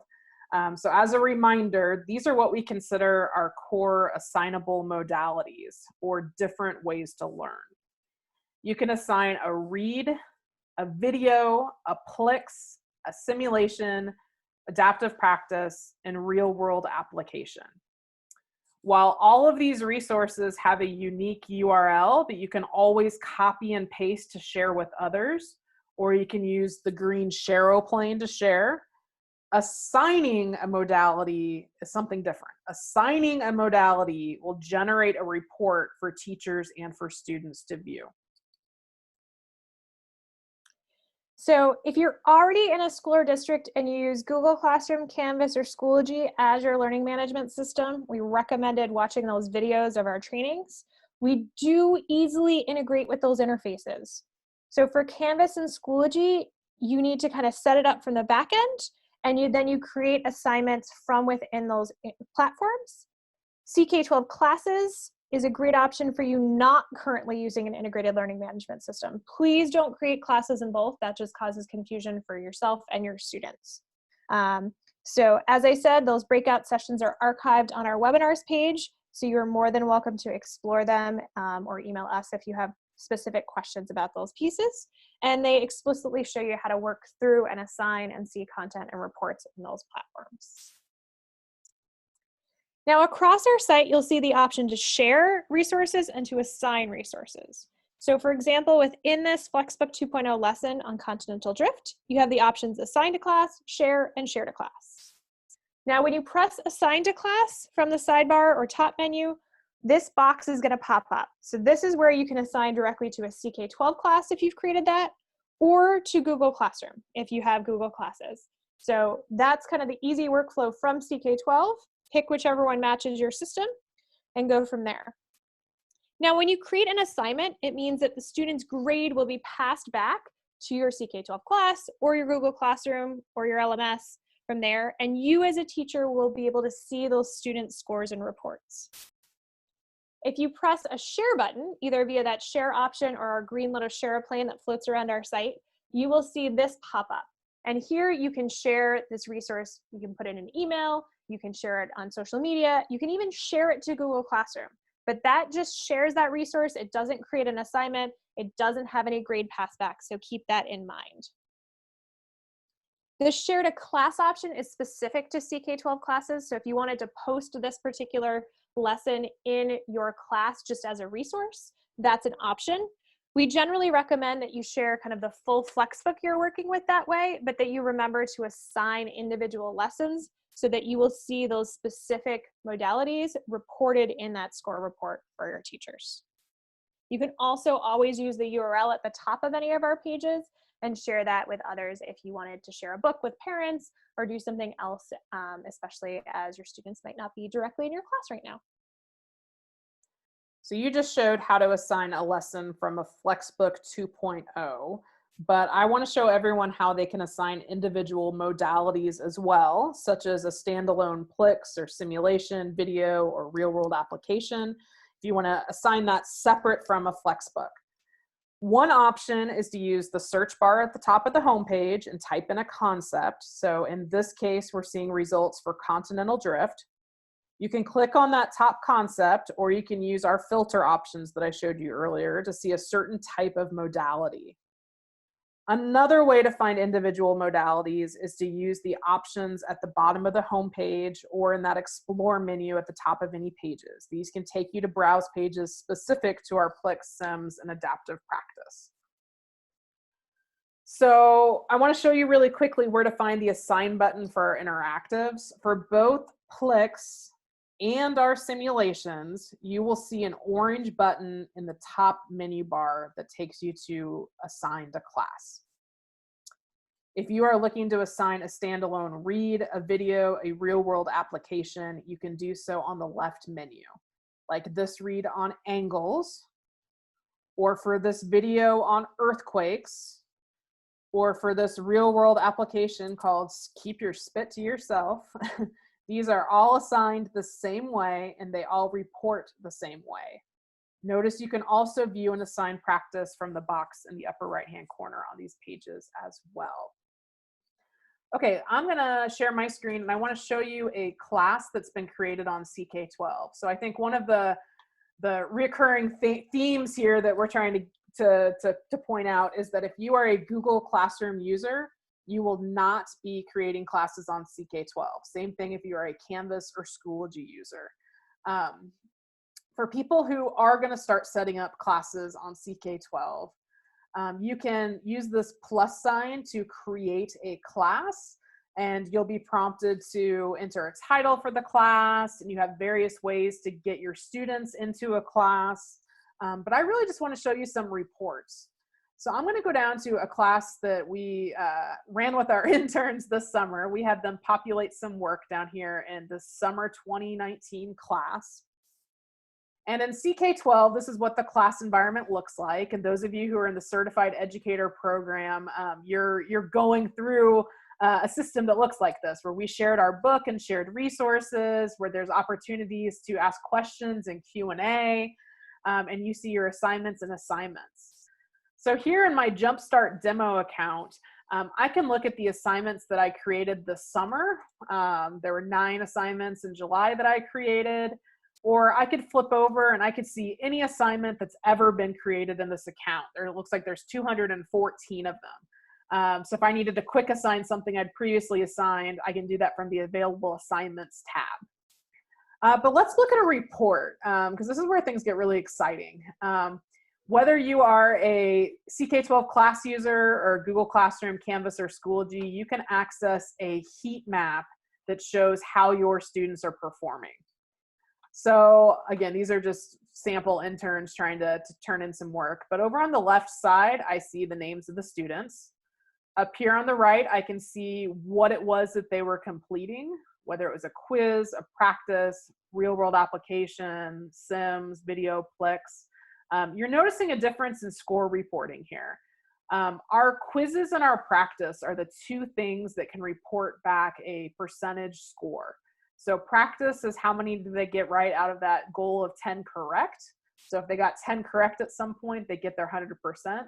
So as a reminder, these are what we consider our core assignable modalities, or different ways to learn. You can assign a read, a video, a PLIX, a simulation, adaptive practice, and real-world application. While all of these resources have a unique URL that you can always copy and paste to share with others, or you can use the green Shareoplane to share, assigning a modality is something different. Assigning a modality will generate a report for teachers and for students to view. So if you're already in a school or district and you use Google Classroom, Canvas, or Schoology as your learning management system, we recommended watching those videos of our trainings. We do easily integrate with those interfaces. So for Canvas and Schoology, you need to kind of set it up from the back end, and then you create assignments from within those platforms. CK-12 Classes is a great option for you not currently using an integrated learning management system. Please don't create classes in both. That just causes confusion for yourself and your students. So as I said, those breakout sessions are archived on our webinars page, so you're more than welcome to explore them, or email us if you have specific questions about those pieces. And they explicitly show you how to work through and assign and see content and reports in those platforms. Now across our site, you'll see the option to share resources and to assign resources. So for example, within this FlexBook 2.0 lesson on continental drift, you have the options assign to class, share, and share to class. Now when you press assign to class from the sidebar or top menu, this box is gonna pop up. So this is where you can assign directly to a CK-12 class if you've created that, or to Google Classroom if you have Google Classes. So that's kind of the easy workflow from CK-12. Pick whichever one matches your system and go from there. Now, when you create an assignment, it means that the student's grade will be passed back to your CK-12 class or your Google Classroom or your LMS from there, and you as a teacher will be able to see those student scores and reports. If you press a share button, either via that share option or our green little share plane that floats around our site, you will see this pop up. And here you can share this resource. You can put it in an email, you can share it on social media, you can even share it to Google Classroom. But that just shares that resource. It doesn't create an assignment. It doesn't have any grade passback, so keep that in mind. The share to class option is specific to CK-12 classes. So if you wanted to post this particular lesson in your class just as a resource, that's an option. We generally recommend that you share kind of the full FlexBook you're working with that way, but that you remember to assign individual lessons so that you will see those specific modalities reported in that score report for your teachers. You can also always use the URL at the top of any of our pages and share that with others if you wanted to share a book with parents or do something else, especially as your students might not be directly in your class right now. So you just showed how to assign a lesson from a FlexBook 2.0, but I want to show everyone how they can assign individual modalities as well, such as a standalone PLIX or simulation, video, or real-world application, if you want to assign that separate from a FlexBook. One option is to use the search bar at the top of the homepage and type in a concept. So in this case, we're seeing results for continental drift. You can click on that top concept, or you can use our filter options that I showed you earlier to see a certain type of modality. Another way to find individual modalities is to use the options at the bottom of the homepage or in that Explore menu at the top of any pages. These can take you to browse pages specific to our PLIX, SIMS, and adaptive practice. So I want to show you really quickly where to find the Assign button for our interactives. For both PLIX and our simulations, you will see an orange button in the top menu bar that takes you to Assign to Class. If you are looking to assign a standalone read, a video, a real-world application, you can do so on the left menu, like this read on angles, or for this video on earthquakes, or for this real-world application called Keep Your Spit to Yourself. These are all assigned the same way, and they all report the same way. Notice you can also view and assign practice from the box in the upper right-hand corner on these pages as well. Okay, I'm gonna share my screen and I wanna show you a class that's been created on CK-12. So I think one of the recurring themes here that we're trying to point out is that if you are a Google Classroom user, you will not be creating classes on CK-12. Same thing if you are a Canvas or Schoology user. For people who are gonna start setting up classes on CK-12, you can use this plus sign to create a class, and you'll be prompted to enter a title for the class, and you have various ways to get your students into a class. But I really just want to show you some reports. So I'm going to go down to a class that we ran with our interns this summer. We had them populate some work down here in the summer 2019 class. And in CK-12, this is what the class environment looks like. And those of you who are in the Certified Educator program, you're going through a system that looks like this, where we shared our book and shared resources, where there's opportunities to ask questions and Q&A, and you see your assignments and assignments. So here in my Jumpstart demo account, I can look at the assignments that I created this summer. There were 9 assignments in July that I created. Or I could flip over and I could see any assignment that's ever been created in this account. It looks like there's 214 of them. So if I needed to quick assign something I'd previously assigned, I can do that from the Available Assignments tab. But let's look at a report, because this is where things get really exciting. Whether you are a CK-12 class user or Google Classroom, Canvas, or Schoology, you can access a heat map that shows how your students are performing. So again, these are just sample interns trying to turn in some work. But over on the left side, I see the names of the students. Up here on the right, I can see what it was that they were completing, whether it was a quiz, a practice, real-world application, Sims, video, PLIX. You're noticing a difference in score reporting here. Our quizzes and our practice are the two things that can report back a percentage score. So practice is how many do they get right out of that goal of 10 correct. So if they got 10 correct at some point, they get their 100%.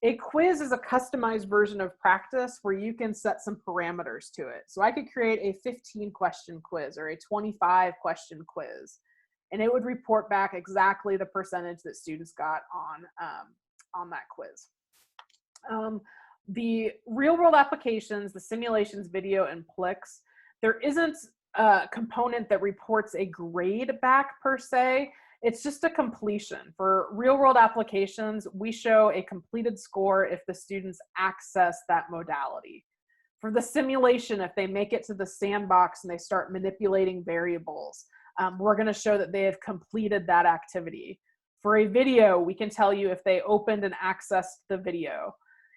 A quiz is a customized version of practice where you can set some parameters to it. So I could create a 15 question quiz or a 25 question quiz, and it would report back exactly the percentage that students got on that quiz. The real world applications, the simulations, video, and PLIX, there isn't a component that reports a grade back per se. It's just a completion. For real world applications, we show a completed score if the students access that modality. For the simulation, if they make it to the sandbox and they start manipulating variables, we're going to show that they have completed that activity. For a video, we can tell you if they opened and accessed the video.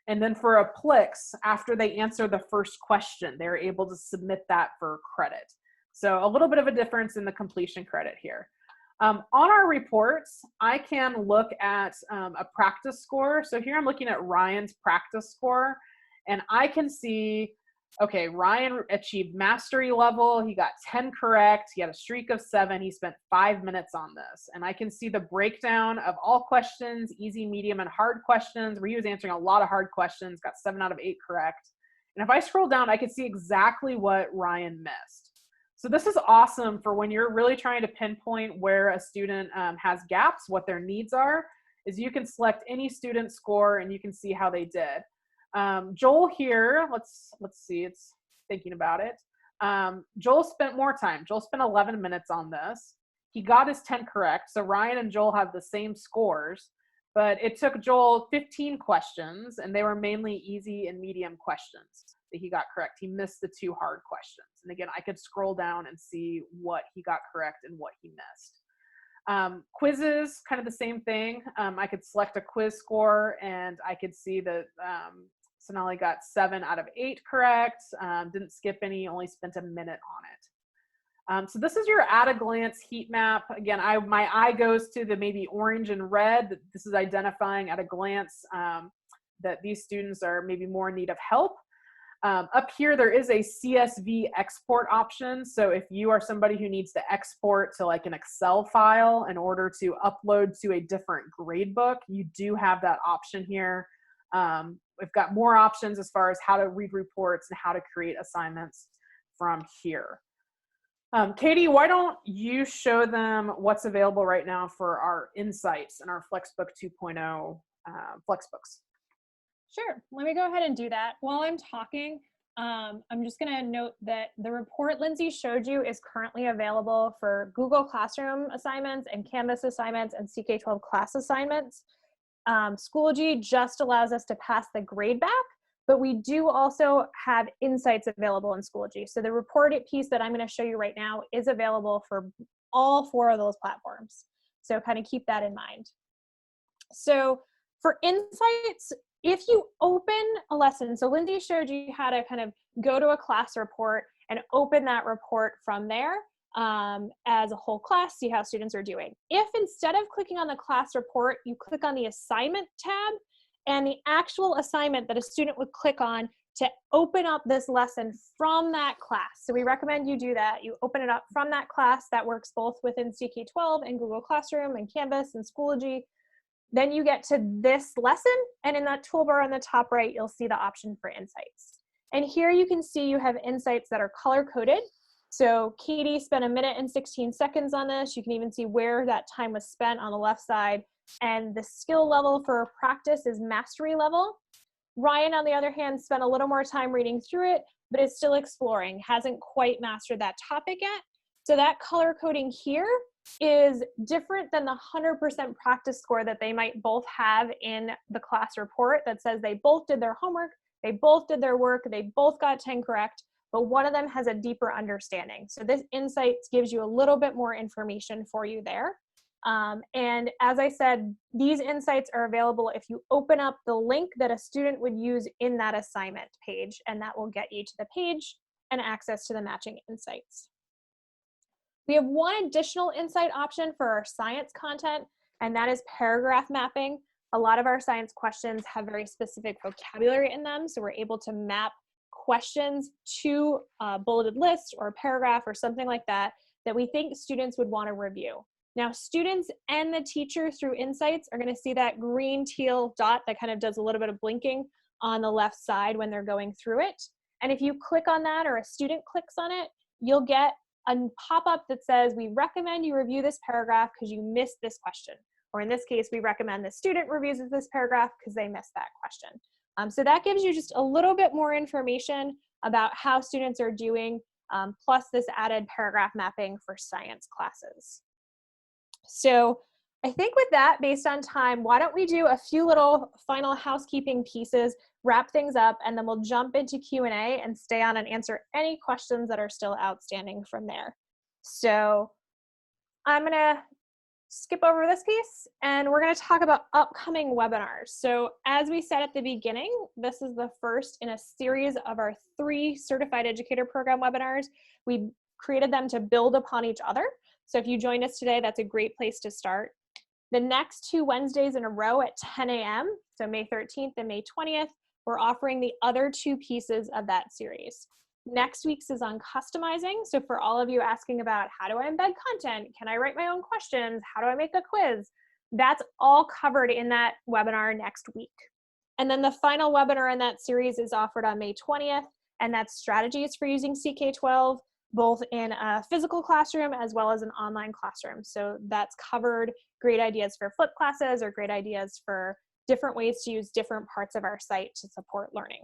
And then for a PLIX, after they answer the first question, they're able to submit that for credit. So a little bit of a difference in the completion credit here. On our reports, I can look at a practice score. So here I'm looking at Ryan's practice score, and I can see, okay, Ryan achieved mastery level. He got 10 correct. He had a streak of 7. He spent 5 minutes on this. And I can see the breakdown of all questions, easy, medium, and hard questions, where he was answering a lot of hard questions, got 7 out of 8 correct. And if I scroll down, I can see exactly what Ryan missed. So this is awesome for when you're really trying to pinpoint where a student has gaps, what their needs are, is you can select any student score and you can see how they did. Joel here, let's see, it's thinking about it. Joel spent more time. Joel spent 11 minutes on this. He got his 10 correct. So Ryan and Joel have the same scores, but it took Joel 15 questions, and they were mainly easy and medium questions that he got correct. He missed the 2 hard questions. And again, I could scroll down and see what he got correct and what he missed. Quizzes, kind of the same thing. I could select a quiz score, and I could see that Sonali got 7 out of 8 correct, didn't skip any, only spent a minute on it. So this is your at a glance heat map. Again, my eye goes to the maybe orange and red. This is identifying at a glance that these students are maybe more in need of help. Up here, there is a CSV export option. So if you are somebody who needs to export to like an Excel file in order to upload to a different grade book, you do have that option here. We've got more options as far as how to read reports and how to create assignments from here. Katie, why don't you show them what's available right now for our insights in our FlexBook 2.0 FlexBooks? Sure, let me go ahead and do that. While I'm talking, I'm just gonna note that the report Lindsay showed you is currently available for Google Classroom assignments and Canvas assignments and CK-12 class assignments. Schoology just allows us to pass the grade back, but we do also have insights available in Schoology. So the reported piece that I'm gonna show you right now is available for all 4 of those platforms. So kind of keep that in mind. So for insights, if you open a lesson, so Lindsay showed you how to kind of go to a class report and open that report from there as a whole class, see how students are doing. If instead of clicking on the class report, you click on the assignment tab and the actual assignment that a student would click on to open up this lesson from that class. So we recommend you do that. You open it up from that class. That works both within CK-12 and Google Classroom and Canvas and Schoology. Then you get to this lesson, and in that toolbar on the top right, you'll see the option for insights. And here you can see you have insights that are color-coded. So Katie spent 1 minute and 16 seconds on this. You can even see where that time was spent on the left side. And the skill level for practice is mastery level. Ryan, on the other hand, spent a little more time reading through it, but is still exploring, hasn't quite mastered that topic yet. So that color coding here is different than the 100% practice score that they might both have in the class report that says they both did their homework, they both did their work, they both got 10 correct, but one of them has a deeper understanding. So this insights gives you a little bit more information for you there. And as I said, these insights are available if you open up the link that a student would use in that assignment page, and that will get you to the page and access to the matching insights. We have one additional insight option for our science content, and that is paragraph mapping. A lot of our science questions have very specific vocabulary in them, so we're able to map questions to a bulleted list or a paragraph or something like that that we think students would want to review. Now, students and the teacher through Insights are going to see that green teal dot that kind of does a little bit of blinking on the left side when they're going through it. And if you click on that or a student clicks on it, you'll get a pop-up that says, we recommend you review this paragraph because you missed this question. Or in this case, we recommend the student reviews this paragraph because they missed that question. So that gives you just a little bit more information about how students are doing, plus this added paragraph mapping for science classes. So I think with that, based on time, why don't we do a few little final housekeeping pieces, wrap things up, and then we'll jump into Q&A and stay on and answer any questions that are still outstanding from there. So I'm gonna skip over this piece and we're going to talk about upcoming webinars. So as we said at the beginning, this is the first in a series of our 3 Certified Educator Program webinars. We created them to build upon each other. So if you joined us today, that's a great place to start. The next 2 Wednesdays in a row at 10 a.m., so May 13th and May 20th, we're offering the other 2 pieces of that series. Next week's is on customizing. So for all of you asking about how do I embed content? Can I write my own questions? How do I make a quiz? That's all covered in that webinar next week. And then the final webinar in that series is offered on May 20th, and that's strategies for using CK-12, both in a physical classroom as well as an online classroom. So that's covered great ideas for flipped classes or great ideas for different ways to use different parts of our site to support learning.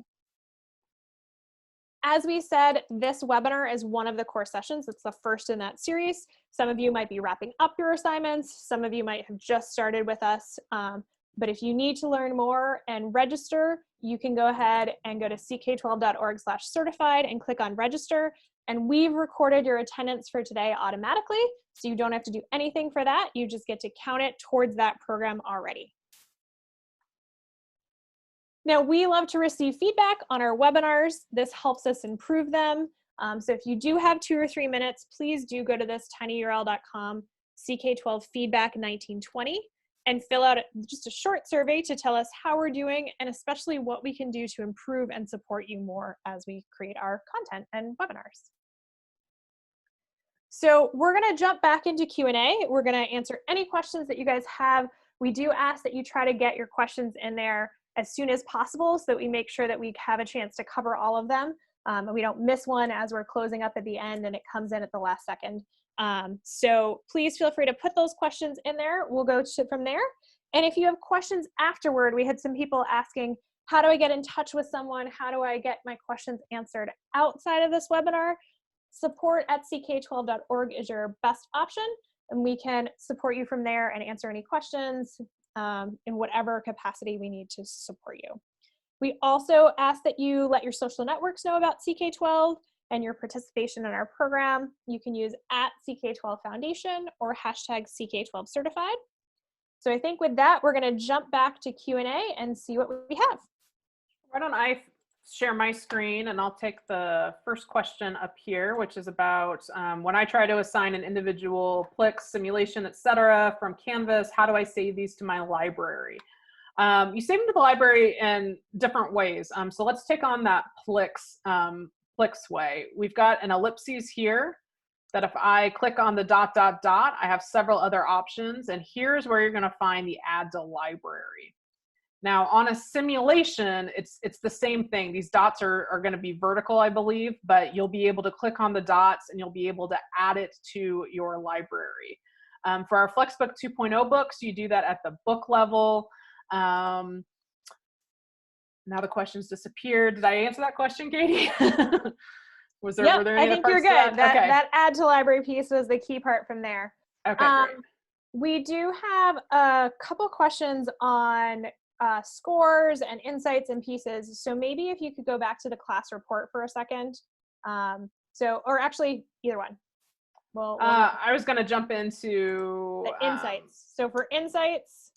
As we said, this webinar is one of the core sessions. It's the first in that series. Some of you might be wrapping up your assignments. Some of you might have just started with us. But if you need to learn more and register, you can go ahead and go to ck12.org/certified and click on register. And we've recorded your attendance for today automatically, so you don't have to do anything for that. You just get to count it towards that program already. Now, we love to receive feedback on our webinars. This helps us improve them. So if you do have 2 or 3 minutes, please do go to this tinyurl.com CK12 feedback 1920 and fill out just a short survey to tell us how we're doing and especially what we can do to improve and support you more as we create our content and webinars. So we're going to jump back into Q&A. We're going to answer any questions that you guys have. We do ask that you try to get your questions in there as soon as possible so that we make sure that we have a chance to cover all of them and we don't miss one as we're closing up at the end and it comes in at the last second. So please feel free to put those questions in there. We'll go from there. And if you have questions afterward, we had some people asking, how do I get in touch with someone? How do I get my questions answered outside of this webinar? Support at ck12.org is your best option, and we can support you from there and answer any questions in whatever capacity we need to support you. We also ask that you let your social networks know about CK12 and your participation in our program. You can use @CK12 Foundation or #CK12 Certified. So I think with that, we're going to jump back to Q&A and see what we have. Why don't I share my screen and I'll take the first question up here, which is about when I try to assign an individual PLIX simulation, etc. from Canvas, how do I save these to my library? You save them to the library in different ways. So let's take on that PLIX way. We've got an ellipses here that if I click on the ... I have several other options, and here's where you're going to find the add to library. Now on a simulation, it's the same thing. These dots are going to be vertical, I believe, but you'll be able to click on the dots and you'll be able to add it to your library. For our FlexBook 2.0 books, you do that at the book level. Now the question's disappeared. Did I answer that question, Katie? Were there any I think other you're parts good. to that? Okay. That add to library piece was the key part from there. Okay, great. We do have a couple questions on scores and insights and pieces. So maybe if you could go back to the class report for a second. Or actually either one. Well, I was going to jump into the insights. So for insights.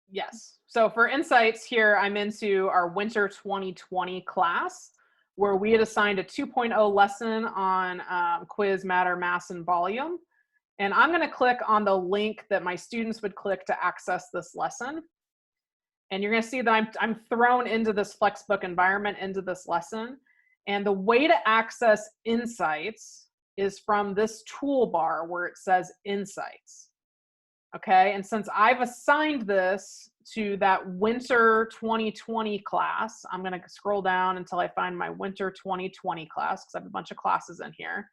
Yes. So for insights here, I'm into our winter 2020 class. where we had assigned a 2.0 lesson on quiz, matter, mass, and volume. And I'm going to click on the link that my students would click to access this lesson. And you're going to see that I'm thrown into this FlexBook environment, into this lesson. And the way to access insights is from this toolbar where it says insights. Okay, and since I've assigned this to that winter 2020 class, I'm going to scroll down until I find my winter 2020 class, because I have a bunch of classes in here.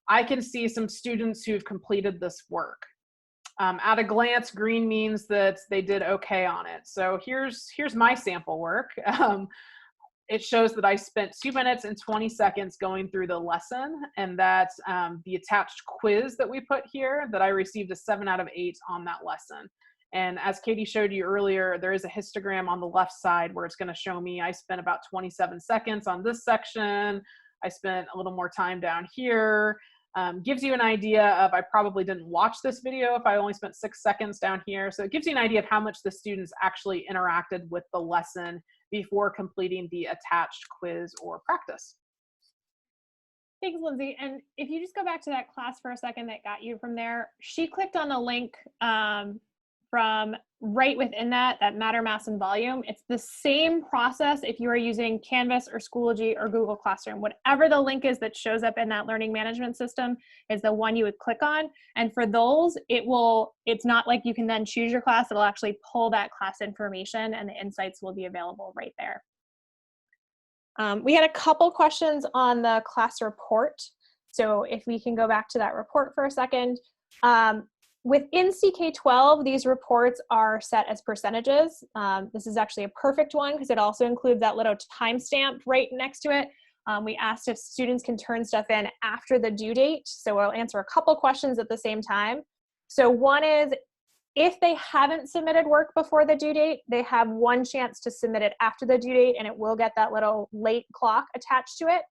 I can see some students who've completed this work. At a glance, green means that they did okay on it. So here's my sample work. It shows that I spent 2 minutes and 20 seconds going through the lesson, and that the attached quiz that we put here, that I received a 7 out of 8 on that lesson. And as Katie showed you earlier, there is a histogram on the left side where it's going to show me I spent about 27 seconds on this section. I spent a little more time down here. Gives you an idea of, I probably didn't watch this video if I only spent 6 seconds down here. So it gives you an idea of how much the students actually interacted with the lesson before completing the attached quiz or practice. Thanks, Lindsay. And if you just go back to that class for a second that got you from there, she clicked on the link from right within that matter, mass, and volume. It's the same process if you are using Canvas or Schoology or Google Classroom. Whatever the link is that shows up in that learning management system is the one you would click on. And for those, it's not like you can then choose your class. It'll actually pull that class information, and the insights will be available right there. We had a couple questions on the class report. So if we can go back to that report for a second. Within CK-12, these reports are set as percentages. This is actually a perfect one because it also includes that little timestamp right next to it. We asked if students can turn stuff in after the due date. So we'll answer a couple questions at the same time. So one is, if they haven't submitted work before the due date, they have one chance to submit it after the due date, and it will get that little late clock attached to it.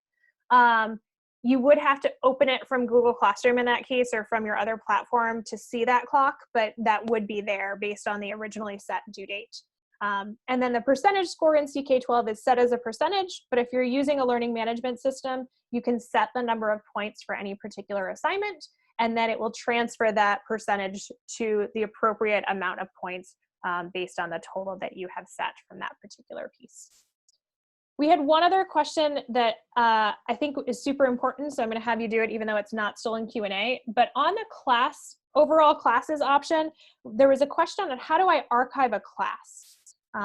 You would have to open it from Google Classroom in that case, or from your other platform to see that clock, but that would be there based on the originally set due date. And then the percentage score in CK-12 is set as a percentage, but if you're using a learning management system, you can set the number of points for any particular assignment, and then it will transfer that percentage to the appropriate amount of points based on the total that you have set from that particular piece. We had one other question that I think is super important, so I'm going to have you do it even though it's not still in Q&A. But on the class, overall classes option, there was a question on how do I archive a class?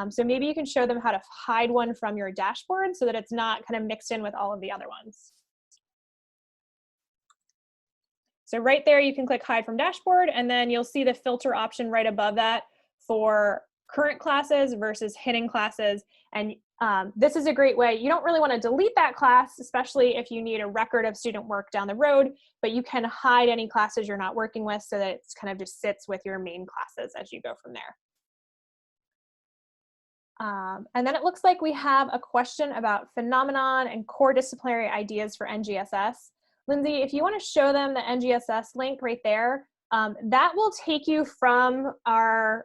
So maybe you can show them how to hide one from your dashboard so that it's not kind of mixed in with all of the other ones. So right there, you can click hide from dashboard, and then you'll see the filter option right above that for current classes versus hidden classes. And this is a great way. You don't really want to delete that class, especially if you need a record of student work down the road, but you can hide any classes you're not working with so that it kind of just sits with your main classes as you go from there. And then it looks like we have a question about phenomenon and core disciplinary ideas for NGSS. Lindsay, if you want to show them the NGSS link right there, that will take you from the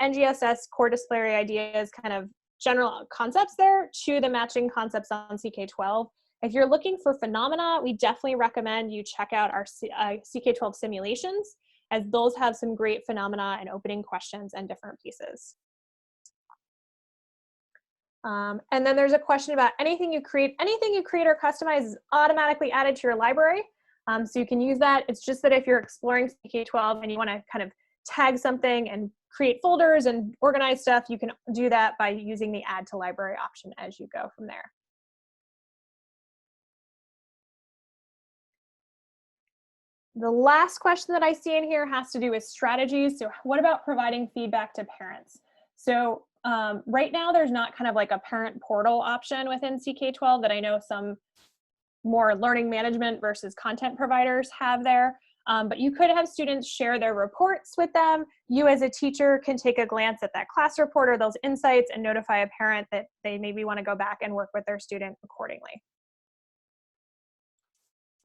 NGSS core disciplinary ideas kind of general concepts there to the matching concepts on CK-12. If you're looking for phenomena, we definitely recommend you check out our CK-12 simulations, as those have some great phenomena and opening questions and different pieces. And then there's a question about anything you create or customize is automatically added to your library. So you can use that. It's just that if you're exploring CK-12 and you want to kind of tag something and create folders and organize stuff, you can do that by using the add to library option as you go from there. The last question that I see in here has to do with strategies. So what about providing feedback to parents? So right now there's not kind of like a parent portal option within CK-12 that I know some more learning management versus content providers have there. But you could have students share their reports with them. You as a teacher can take a glance at that class report or those insights and notify a parent that they maybe want to go back and work with their student accordingly.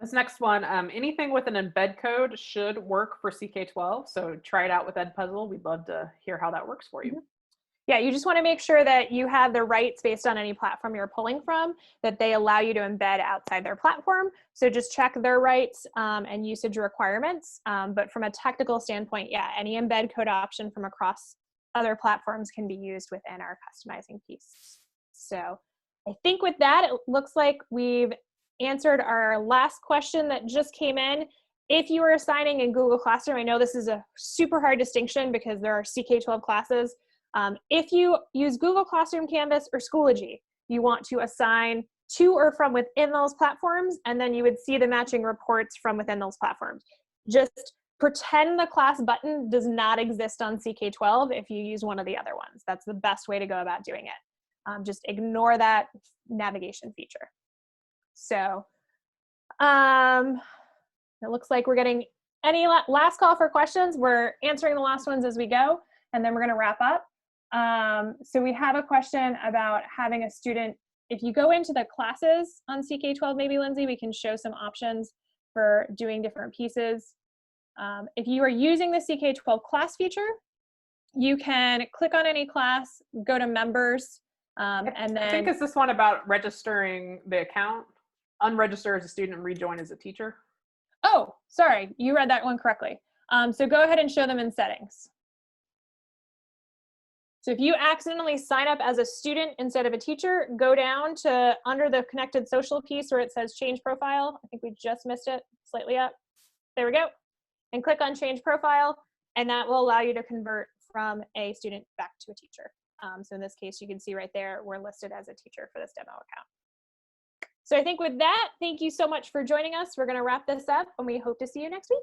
This next one, anything with an embed code should work for CK-12. So try it out with Edpuzzle. We'd love to hear how that works for you. Yeah, you just want to make sure that you have the rights based on any platform you're pulling from, that they allow you to embed outside their platform. So just check their rights and usage requirements. But from a technical standpoint, yeah, any embed code option from across other platforms can be used within our customizing piece. So I think with that, it looks like we've answered our last question that just came in. If you are assigning in Google Classroom, I know this is a super hard distinction because there are CK-12 classes. If you use Google Classroom, Canvas, or Schoology, you want to assign to or from within those platforms, and then you would see the matching reports from within those platforms. Just pretend the class button does not exist on CK-12 if you use one of the other ones. That's the best way to go about doing it. Just ignore that navigation feature. So it looks like we're getting any last call for questions. We're answering the last ones as we go, and then we're going to wrap up. So we have a question about having a student, if you go into the classes on CK-12, maybe Lindsay, we can show some options for doing different pieces. If you are using the CK-12 class feature, you can click on any class, go to members, and then— I think it's this one about registering the account, unregister as a student and rejoin as a teacher. Oh, sorry, you read that one correctly. So go ahead and show them in settings. So if you accidentally sign up as a student instead of a teacher, go down to under the connected social piece where it says change profile. I think we just missed it, slightly up. There we go. And click on change profile, and that will allow you to convert from a student back to a teacher. So in this case, you can see right there, we're listed as a teacher for this demo account. So I think with that, thank you so much for joining us. We're going to wrap this up, and we hope to see you next week.